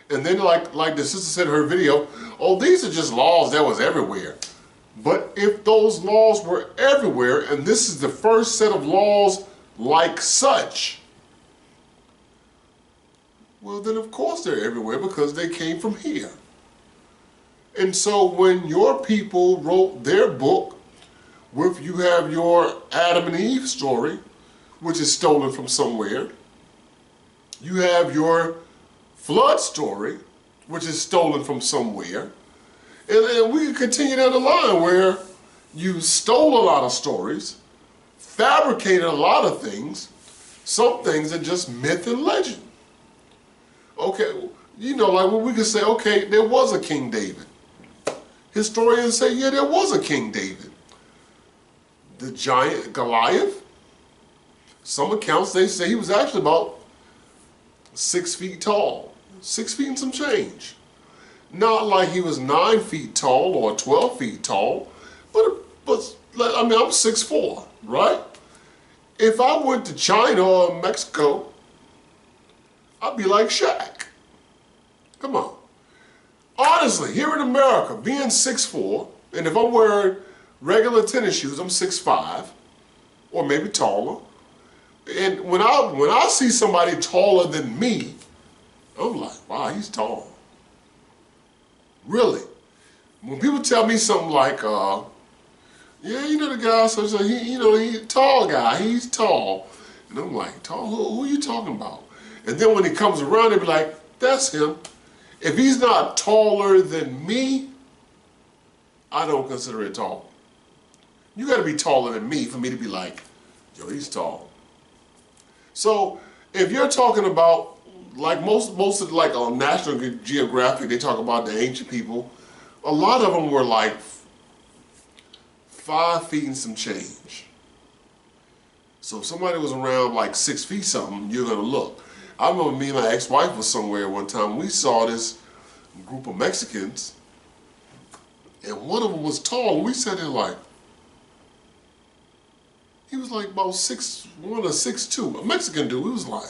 and then like the sister said in her video, oh, these are just laws that was everywhere. But if those laws were everywhere, and this is the first set of laws like such, well, then of course they're everywhere, because they came from here. And so when your people wrote their book, you have your Adam and Eve story, which is stolen from somewhere. You have your flood story, which is stolen from somewhere. And we can continue down the line where you stole a lot of stories, fabricated a lot of things. Some things are just myth and legend. Okay, like when we can say, okay, there was a King David. Historians say, yeah, there was a King David. The giant Goliath, some accounts, they say he was actually about 6 feet tall, 6 feet and some change. Not like he was 9 feet tall or 12 feet tall, but I mean, I'm 6'4", right? If I went to China or Mexico, I'd be like Shaq. Come on. Honestly, here in America, being 6'4", and if I'm wearing regular tennis shoes, I'm 6'5", or maybe taller. And when I see somebody taller than me, I'm like, wow, he's tall. Really. When people tell me something like, yeah, the guy, so he's a tall guy, he's tall. And I'm like, tall? Who are you talking about? And then when he comes around, they be like, that's him. If he's not taller than me, I don't consider it tall. You gotta be taller than me for me to be like, yo, he's tall. So if you're talking about, like most of like on National Geographic, they talk about the ancient people, a lot of them were like 5 feet and some change. So if somebody was around like 6 feet something, you're gonna look. I remember me and my ex-wife was somewhere one time. We saw this group of Mexicans, and one of them was tall. And we sat there like, he was like about 6'1" or 6'2", a Mexican dude. He was like,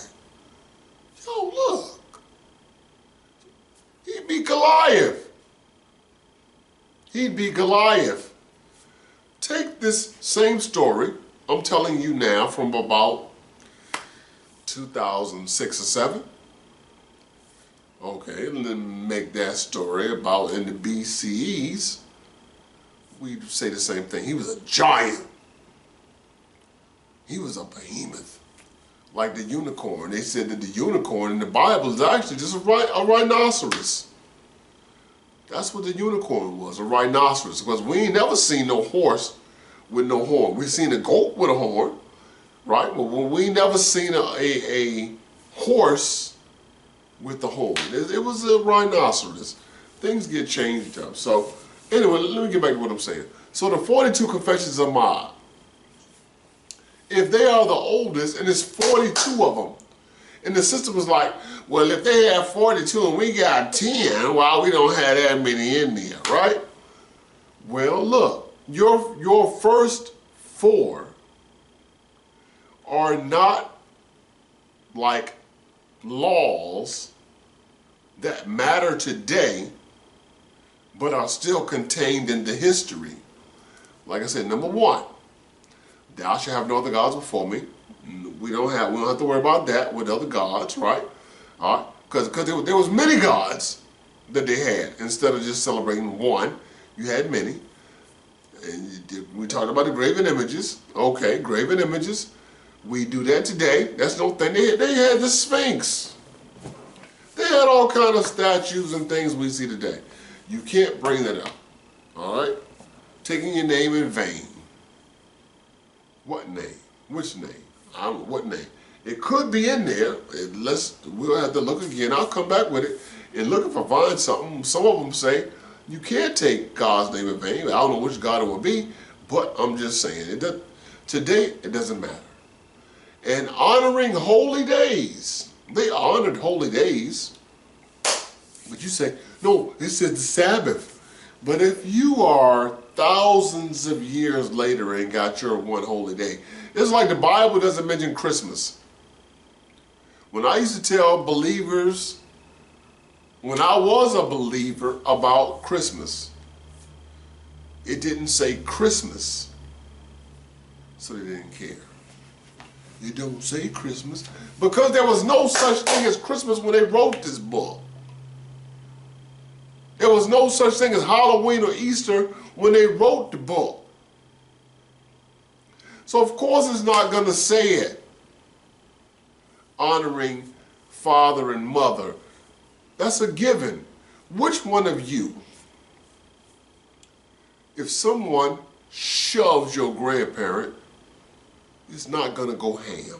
yo, look, he'd be Goliath. He'd be Goliath. Take this same story I'm telling you now from about 2006 or 7. Okay, and then make that story about in the BCEs. We say the same thing. He was a giant. He was a behemoth. Like the unicorn. They said that the unicorn in the Bible is actually just a rhinoceros. That's what the unicorn was, a rhinoceros. Because we ain't never seen no horse with no horn. We seen a goat with a horn, right? But we never seen a horse with the horn. It was a rhinoceros. Things get changed up. So anyway, let me get back to what I'm saying. So the 42 Confessions of Ma, if they are the oldest, and it's 42 of them, and the sister was like, well, if they have 42 and we got 10, why we don't have that many in there, right? Well, look, your first 4 are not like laws that matter today, but are still contained in the history. Like I said, number 1, thou shalt have no other gods before me. We don't have to worry about that with other gods, right? All right, because there was many gods that they had. Instead of just celebrating one, you had many. And we talked about the graven images. Okay, graven images. We do that today. That's no thing. They had the Sphinx. They had all kind of statues and things we see today. You can't bring that up. All right? Taking your name in vain. What name? Which name? What name? It could be in there. We'll have to look again. I'll come back with it and look if I find something. Some of them say you can't take God's name in vain. I don't know which God it will be, but I'm just saying today it doesn't matter. And honoring holy days. They honored holy days. But you say, no, it says the Sabbath. But if you are thousands of years later and got your one holy day, it's like the Bible doesn't mention Christmas. When I used to tell believers, when I was a believer about Christmas, it didn't say Christmas, so they didn't care. It don't say Christmas because there was no such thing as Christmas when they wrote this book. There was no such thing as Halloween or Easter when they wrote the book. So of course it's not going to say it. Honoring father and mother. That's a given. Which one of you, if someone shoves your grandparent, is not going to go ham?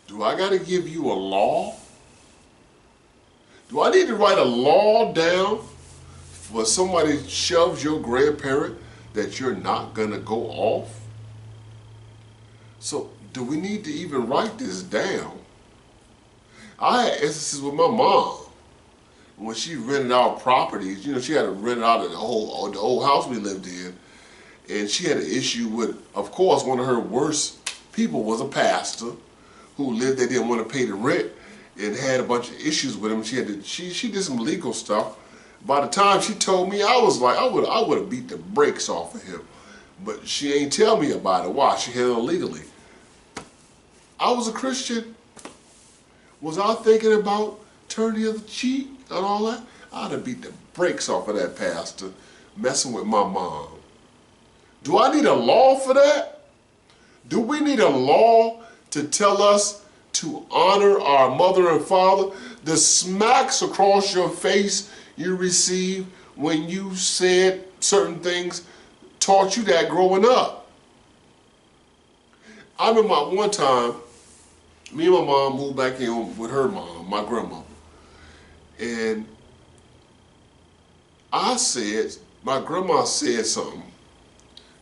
Do I got to give you a law? Do I need to write a law down for somebody shoves your grandparent that you're not going to go off? So do we need to even write this down? I had instances with my mom when she rented out properties. You know, she had to rent out the old house we lived in, and she had an issue with, of course, one of her worst people was a pastor who lived there, didn't want to pay the rent, and had a bunch of issues with him. She did some legal stuff. By the time she told me, I was like, I would have beat the brakes off of him. But she ain't tell me about it. Why? She handled it legally. I was a Christian. Was I thinking about turning the other cheek and all that? I'd have beat the brakes off of that pastor messing with my mom. Do I need a law for that? Do we need a law to tell us to honor our mother and father? The smacks across your face you receive when you said certain things taught you that growing up. I remember one time, me and my mom moved back in with her mom, my grandmother. And my grandma said something,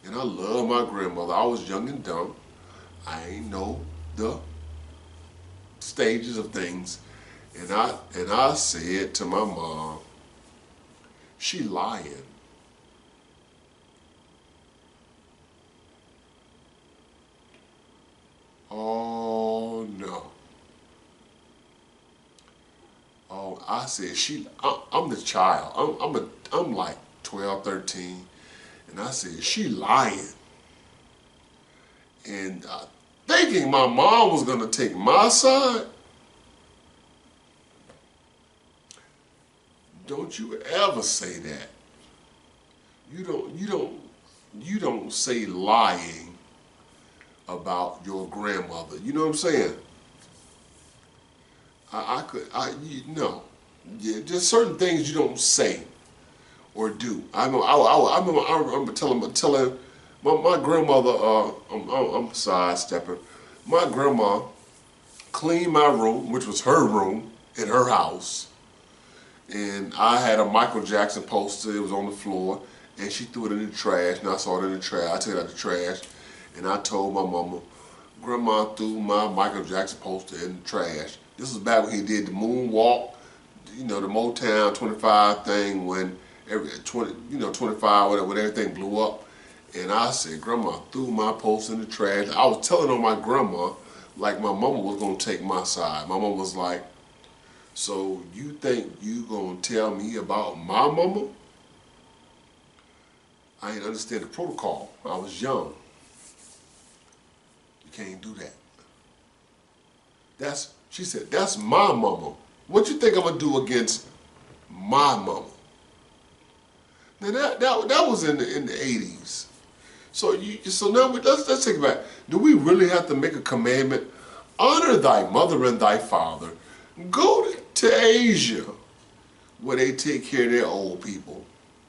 and I love my grandmother. I was young and dumb. I ain't know the stages of things. And I said to my mom, she lying. Oh no. Oh, I said I'm the child. I'm like 12, 13, And I said, she lying. And thinking my mom was going to take my side. Don't you ever say that. You don't say lying about your grandmother. You know what I'm saying? No. Yeah, just certain things you don't say or do. I remember telling my grandmother, I'm sidestepping. My grandma cleaned my room, which was her room in her house. And I had a Michael Jackson poster. It was on the floor. And she threw it in the trash. And I saw it in the trash. I took it out the trash. And I told my mama, Grandma threw my Michael Jackson poster in the trash. This was back when he did the moonwalk, you know, the Motown 25 thing when 25, whatever, when everything blew up. And I said, Grandma threw my poster in the trash. I was telling on my grandma like my mama was going to take my side. My mama was like, so you think you going to tell me about my mama? I didn't understand the protocol. I was young. You can't do that. She said, that's my mama. What you think I'm going to do against my mama? Now that was in the 80s. So now let's take it back. Do we really have to make a commandment? Honor thy mother and thy father. Go to Asia where they take care of their old people.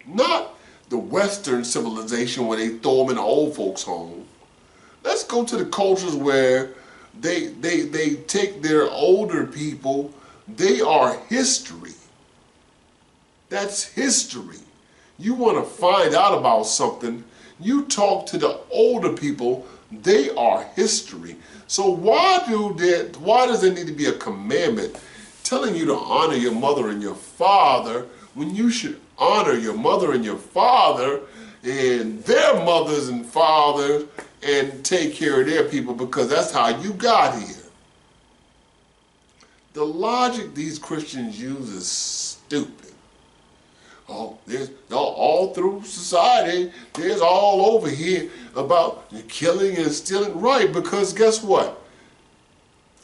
Not the Western civilization where they throw them in the old folks' home. Let's go to the cultures where they take their older people. They are history. That's history. You want to find out about something, you talk to the older people. They are history. So why does there need to be a commandment telling you to honor your mother and your father when you should honor your mother and your father and their mothers and fathers and take care of their people, because that's how you got here? The logic these Christians use is stupid. Oh, there's all through society, there's all over here about killing and stealing. Right, because guess what?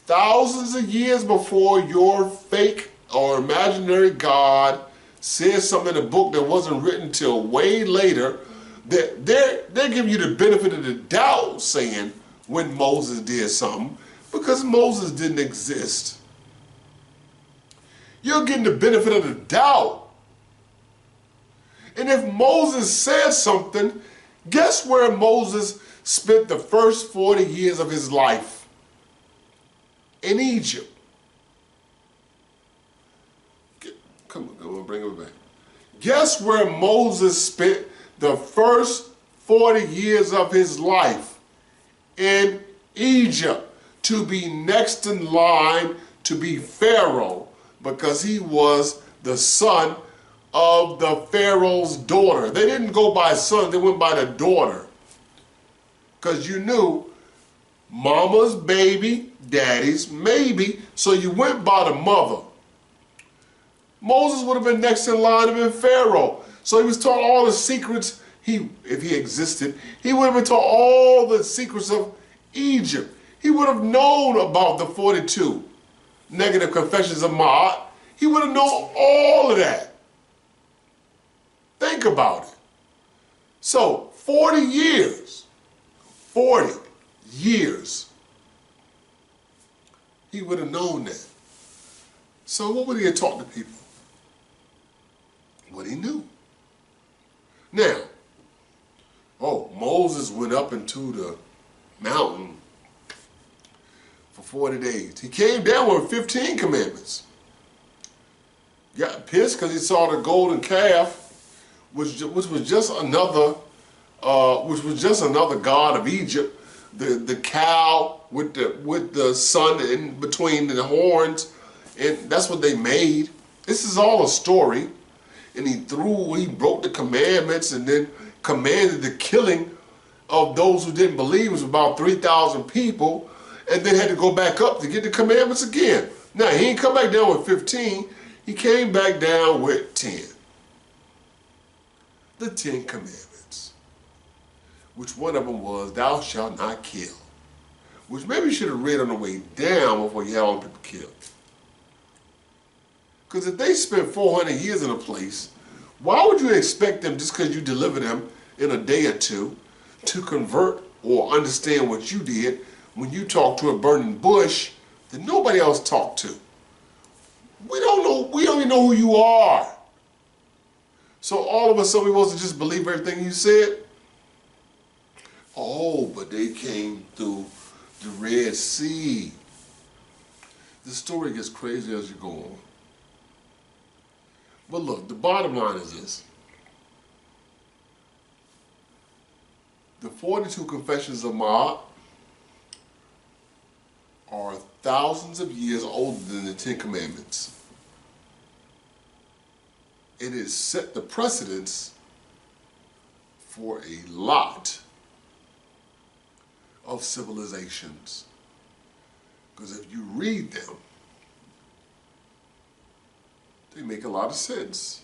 Thousands of years before your fake or imaginary God says something in a book that wasn't written till way later, that they're giving you the benefit of the doubt saying when Moses did something, because Moses didn't exist. You're getting the benefit of the doubt. And if Moses said something, guess where Moses spent the first 40 years of his life? In Egypt. Come on, bring it back. Guess where Moses spent the first 40 years of his life? In Egypt, to be next in line to be Pharaoh, because he was the son of the Pharaoh's daughter. They didn't go by son, they went by the daughter. Because you knew mama's baby, daddy's maybe, so you went by the mother. Moses would have been next in line to be Pharaoh. So he was taught all the secrets, if he existed, he would have been taught all the secrets of Egypt. He would have known about the 42 negative confessions of Ma'at. He would have known all of that. Think about it. So 40 years, he would have known that. So what would he have taught the people? What he knew. Now, Moses went up into the mountain for 40 days. He came down with 15 commandments. Got pissed because he saw the golden calf, which was just another god of Egypt. The cow with the sun in between the horns, and that's what they made. This is all a story. And he broke the commandments and then commanded the killing of those who didn't believe. It was about 3,000 people, and then had to go back up to get the commandments again. Now, he didn't come back down with 15. He came back down with 10. The 10 commandments. which one of them was, thou shalt not kill, which maybe you should have read on the way down before you had all the people killed. Because if they spent 400 years in a place, why would you expect them, just because you deliver them in a day or two, to convert or understand what you did when you talked to a burning bush that nobody else talked to? We don't even know who you are. So all of a sudden we supposed to just believe everything you said? Oh, but they came through the Red Sea. The story gets crazy as you go on. But look, the bottom line is this. The 42 Confessions of Ma'at are thousands of years older than the 10 Commandments. It has set the precedence for a lot of civilizations. Because if you read them, they make a lot of sense.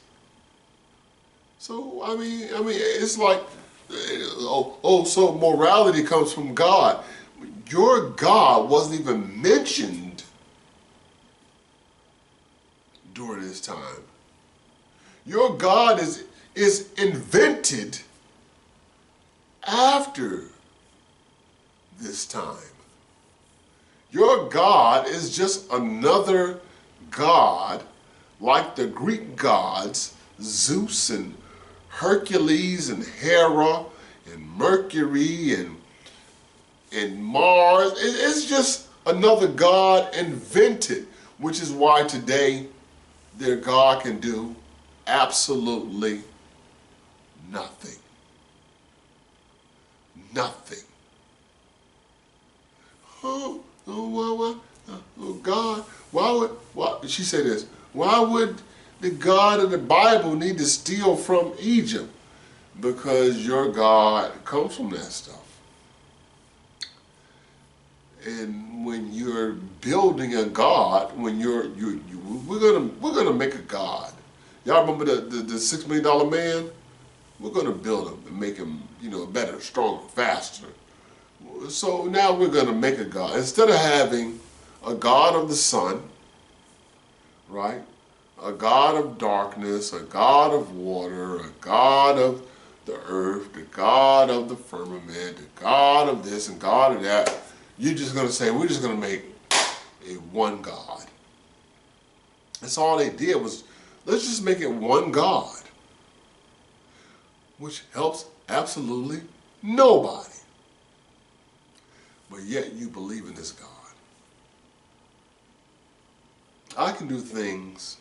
So, I mean, it's like, so morality comes from God. Your God wasn't even mentioned during this time. Your God is invented after this time. Your God is just another God like the Greek gods, Zeus and Hercules and Hera and Mercury and Mars. It's just another God invented, which is why today their God can do absolutely nothing. Nothing. Oh, God, she said this, why would the God of the Bible need to steal from Egypt? Because your God comes from that stuff. And when you're building a God, when we're gonna make a God. Y'all remember the $6 million man? We're gonna build him and make him, better, stronger, faster. So now we're gonna make a God. Instead of having a God of the sun, right? A God of darkness, a God of water, a God of the earth, the God of the firmament, the God of this and God of that. You're just going to say, we're just going to make a one God. That's all they did was, let's just make it one God, which helps absolutely nobody. But yet you believe in this God. I can do things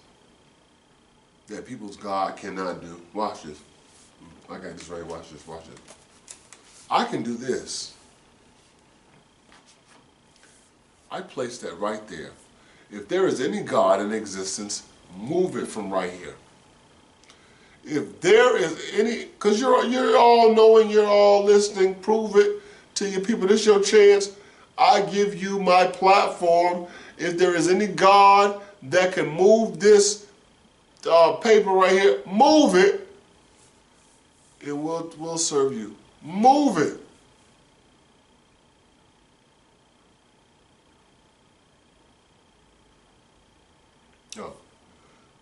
that people's God cannot do. Watch this. I got this right. Watch this. Watch it. I can do this. I place that right there. If there is any God in existence, move it from right here. If there is any, because you're all knowing, you're all listening, prove it to your people. This is your chance. I give you my platform. If there is any God that can move this paper right here, move it, and we'll serve you. Move it. Oh.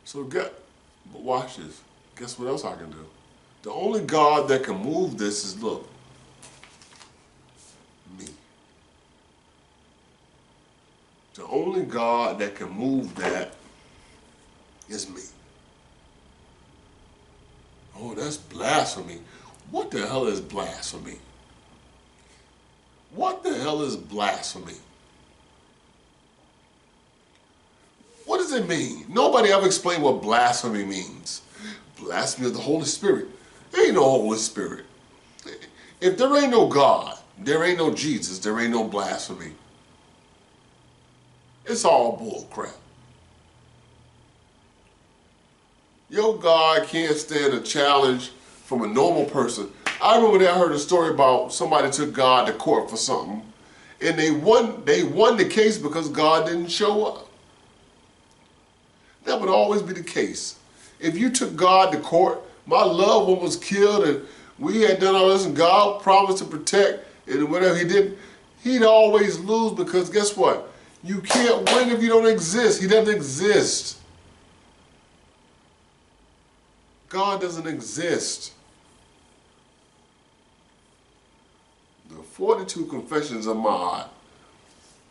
So but watch this. Guess what else I can do? The only God that can move this is, look, me. The only God that can move that is me. Oh, that's blasphemy. What the hell is blasphemy? What the hell is blasphemy? What does it mean? Nobody ever explained what blasphemy means. Blasphemy of the Holy Spirit. There ain't no Holy Spirit. If there ain't no God, there ain't no Jesus, there ain't no blasphemy. It's all bull crap. Your God can't stand a challenge from a normal person. I remember that I heard a story about somebody took God to court for something, and they won the case because God didn't show up. That would always be the case. If you took God to court, my loved one was killed and we had done all this and God promised to protect, and whatever he did, he'd always lose, because guess what? You can't win if you don't exist. He doesn't exist. God doesn't exist. The 42 Confessions of my heart.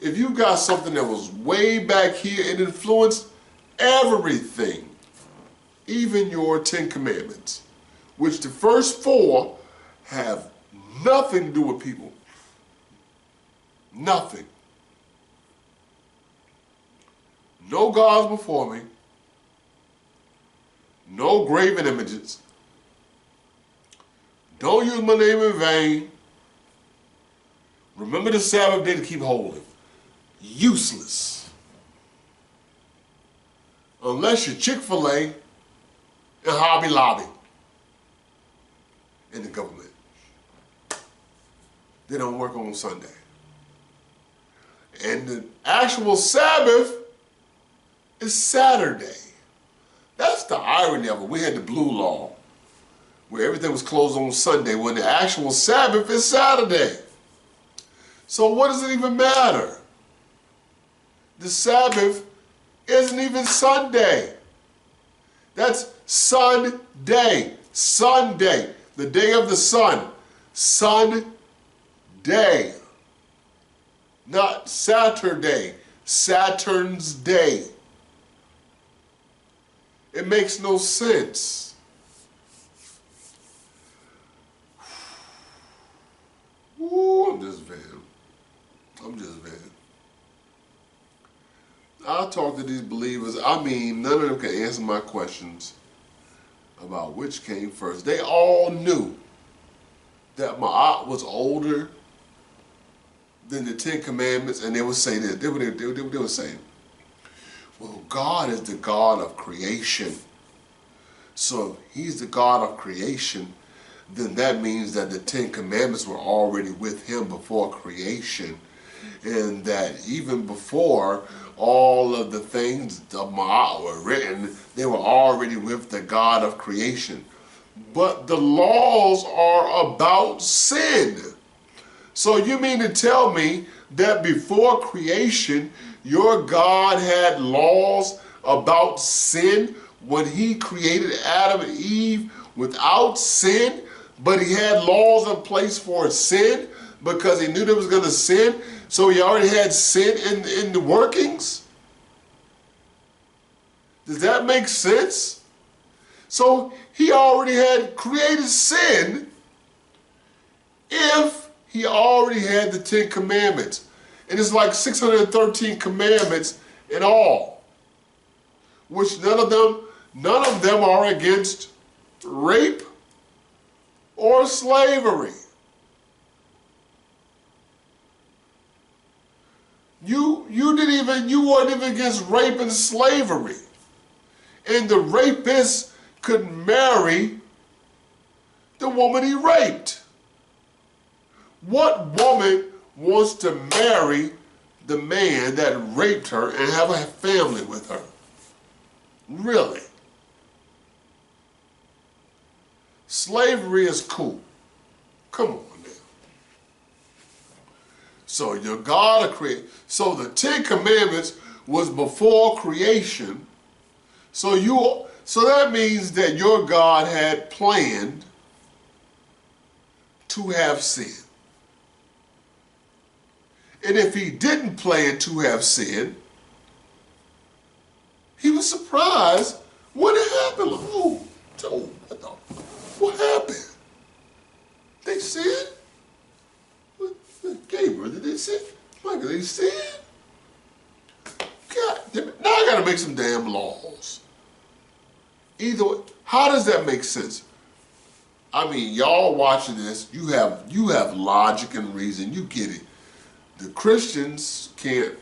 If you got something that was way back here, it influenced everything, even your 10 Commandments, which the first 4 have nothing to do with people. Nothing. No gods before me. No graven images. Don't use my name in vain. Remember the Sabbath day to keep holy. Useless. Unless you're Chick-fil-A and Hobby Lobby in the government. They don't work on Sunday. And the actual Sabbath is Saturday. That's the irony of it. We had the blue law, where everything was closed on Sunday, when the actual Sabbath is Saturday. So what does it even matter? The Sabbath isn't even Sunday. That's Sunday. Sunday. The day of the sun. Sunday. Not Saturday. Saturn's day. It makes no sense. Ooh, I'm just venting. I'm just venting. I'll talk to these believers. I mean, none of them can answer my questions about which came first. They all knew that Ma'at was older than the 10 Commandments, and they would say this. They would say, well, God is the God of creation. So if he's the God of creation, then that means that the 10 Commandments were already with him before creation. And that even before all of the things of Ma'at were written, they were already with the God of creation. But the laws are about sin. So you mean to tell me that before creation, your God had laws about sin when he created Adam and Eve without sin, but he had laws in place for sin because he knew they was going to sin, so he already had sin in the workings? Does that make sense? So he already had created sin if he already had the 10 Commandments. And it's like 613 commandments in all, which none of them are against rape or slavery. You weren't even against rape and slavery. And the rapist could marry the woman he raped. What woman wants to marry the man that raped her and have a family with her? Really? Slavery is cool. Come on now. So your God created. So the 10 Commandments was before creation. So that means that your God had planned to have sin. And if he didn't plan to have sin, he was surprised when it happened. Like, oh, what happened? They sinned? Gabriel, did they sin? Michael, they sinned? God damn it. Now I gotta make some damn laws. Either way, how does that make sense? I mean, y'all watching this, you have logic and reason, you get it. The Christians can't,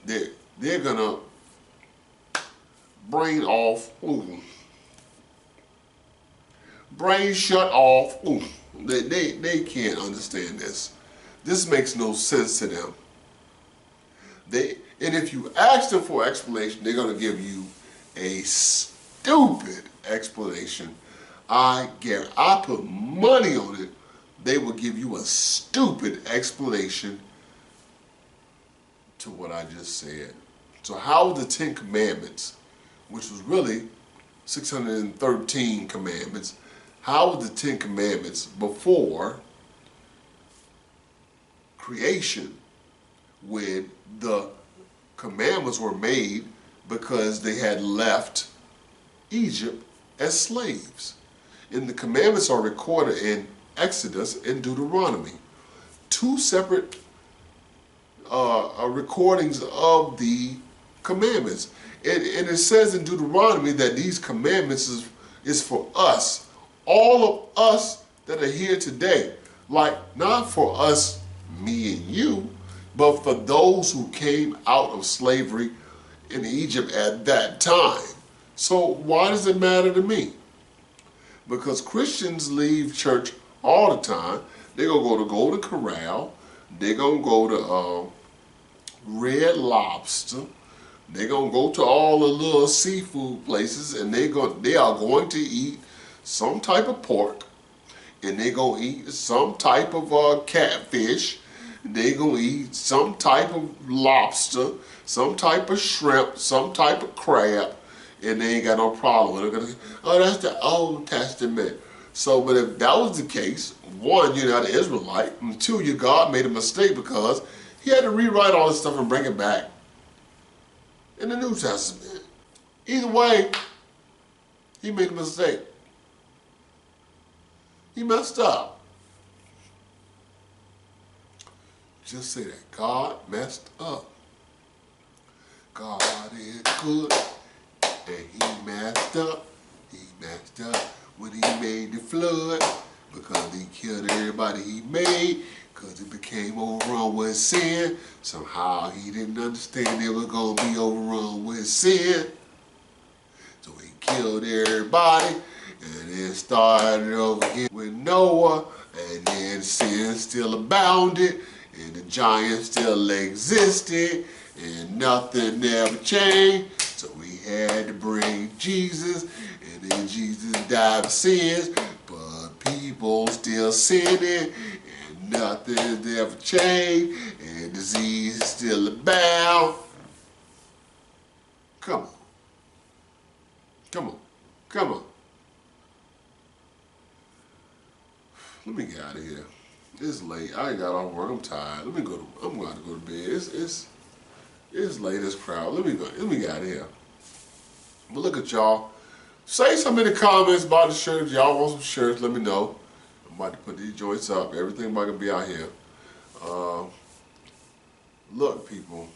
they're gonna brain off, brain shut off, they can't understand this. This makes no sense to them. And if you ask them for an explanation, they're gonna give you a stupid explanation I put money on it, they will give you a stupid explanation to what I just said. So how the 10 Commandments, which was really 613 commandments, how were the 10 Commandments before creation, when the commandments were made because they had left Egypt as slaves? And the commandments are recorded in Exodus and Deuteronomy, two separate recordings of the commandments. And it says in Deuteronomy that these commandments is for us, all of us that are here today. Like, not for us, me and you, but for those who came out of slavery in Egypt at that time. So why does it matter to me? Because Christians leave church all the time. They're going to go to Golden Corral. They're going to go to Red Lobster. They're going to go to all the little seafood places, and they are going to eat some type of pork, and they're going to eat some type of catfish. They're going to eat some type of lobster, some type of shrimp, some type of crab, and they ain't got no problem with it. They're going to say, oh, that's the Old Testament. So, but if that was the case, one, you're not an Israelite, and two, your God made a mistake because he had to rewrite all this stuff and bring it back in the New Testament. Either way, he made a mistake. He messed up. Just say that. God messed up. God is good, and he messed up. He messed up when he made the flood, because he killed everybody he made, because it became overrun with sin. Somehow he didn't understand it was going to be overrun with sin. So he killed everybody, and then started over again with Noah, and then sin still abounded, and the giants still existed, and nothing ever changed. So we had to bring Jesus, and then Jesus died for sins, but people still sinning, and nothing ever changed, and disease still abound. Come on. Come on. Come on. Let me get out of here. It's late. I got off work. I'm tired. I'm going to go to bed. It's late as crowd. Let me get out of here. But look at y'all. Say something in the comments about the shirts. Y'all want some shirts, let me know. I'm about to put these joints up. Everything about to be out here. Look, people.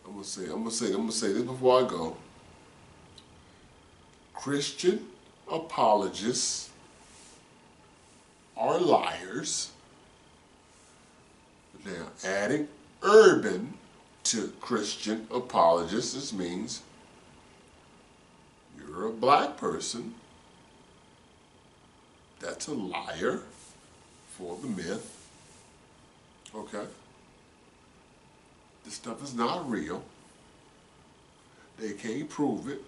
I'm gonna say this before I go. Christian apologists are liars. Now, adding urban to Christian apologists, this means you're a black person that's a liar for the myth. Okay? This stuff is not real. They can't prove it.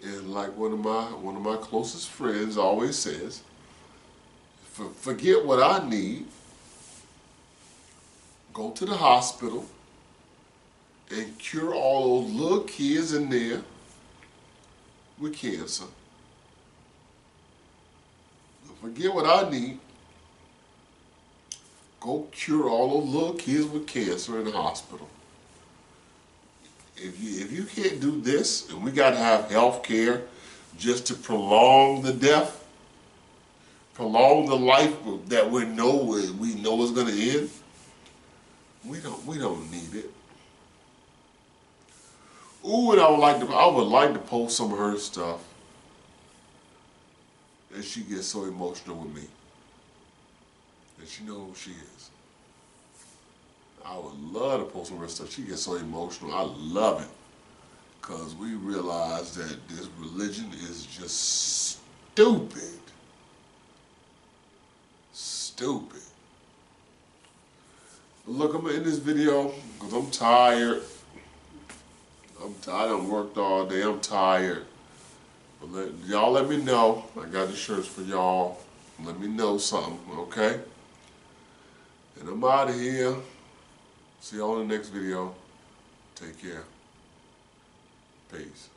And like one of my closest friends always says, forget what I need. Go to the hospital and cure all those little kids in there with cancer. Forget what I need. Go cure all those little kids with cancer in the hospital. If you can't do this, and we got to have health care just to prolong the death, prolong the life that we know is going to end, we don't need it. Ooh, and I would like to post some of her stuff. And she gets so emotional with me. And she knows who she is. I would love to post some of her stuff. She gets so emotional. I love it. Because we realize that this religion is just stupid. Stupid. Look, I'm going to end this video because I'm tired. I done worked all day. I'm tired. But y'all let me know. I got the shirts for y'all. Let me know something, okay? And I'm out of here. See y'all in the next video. Take care. Peace.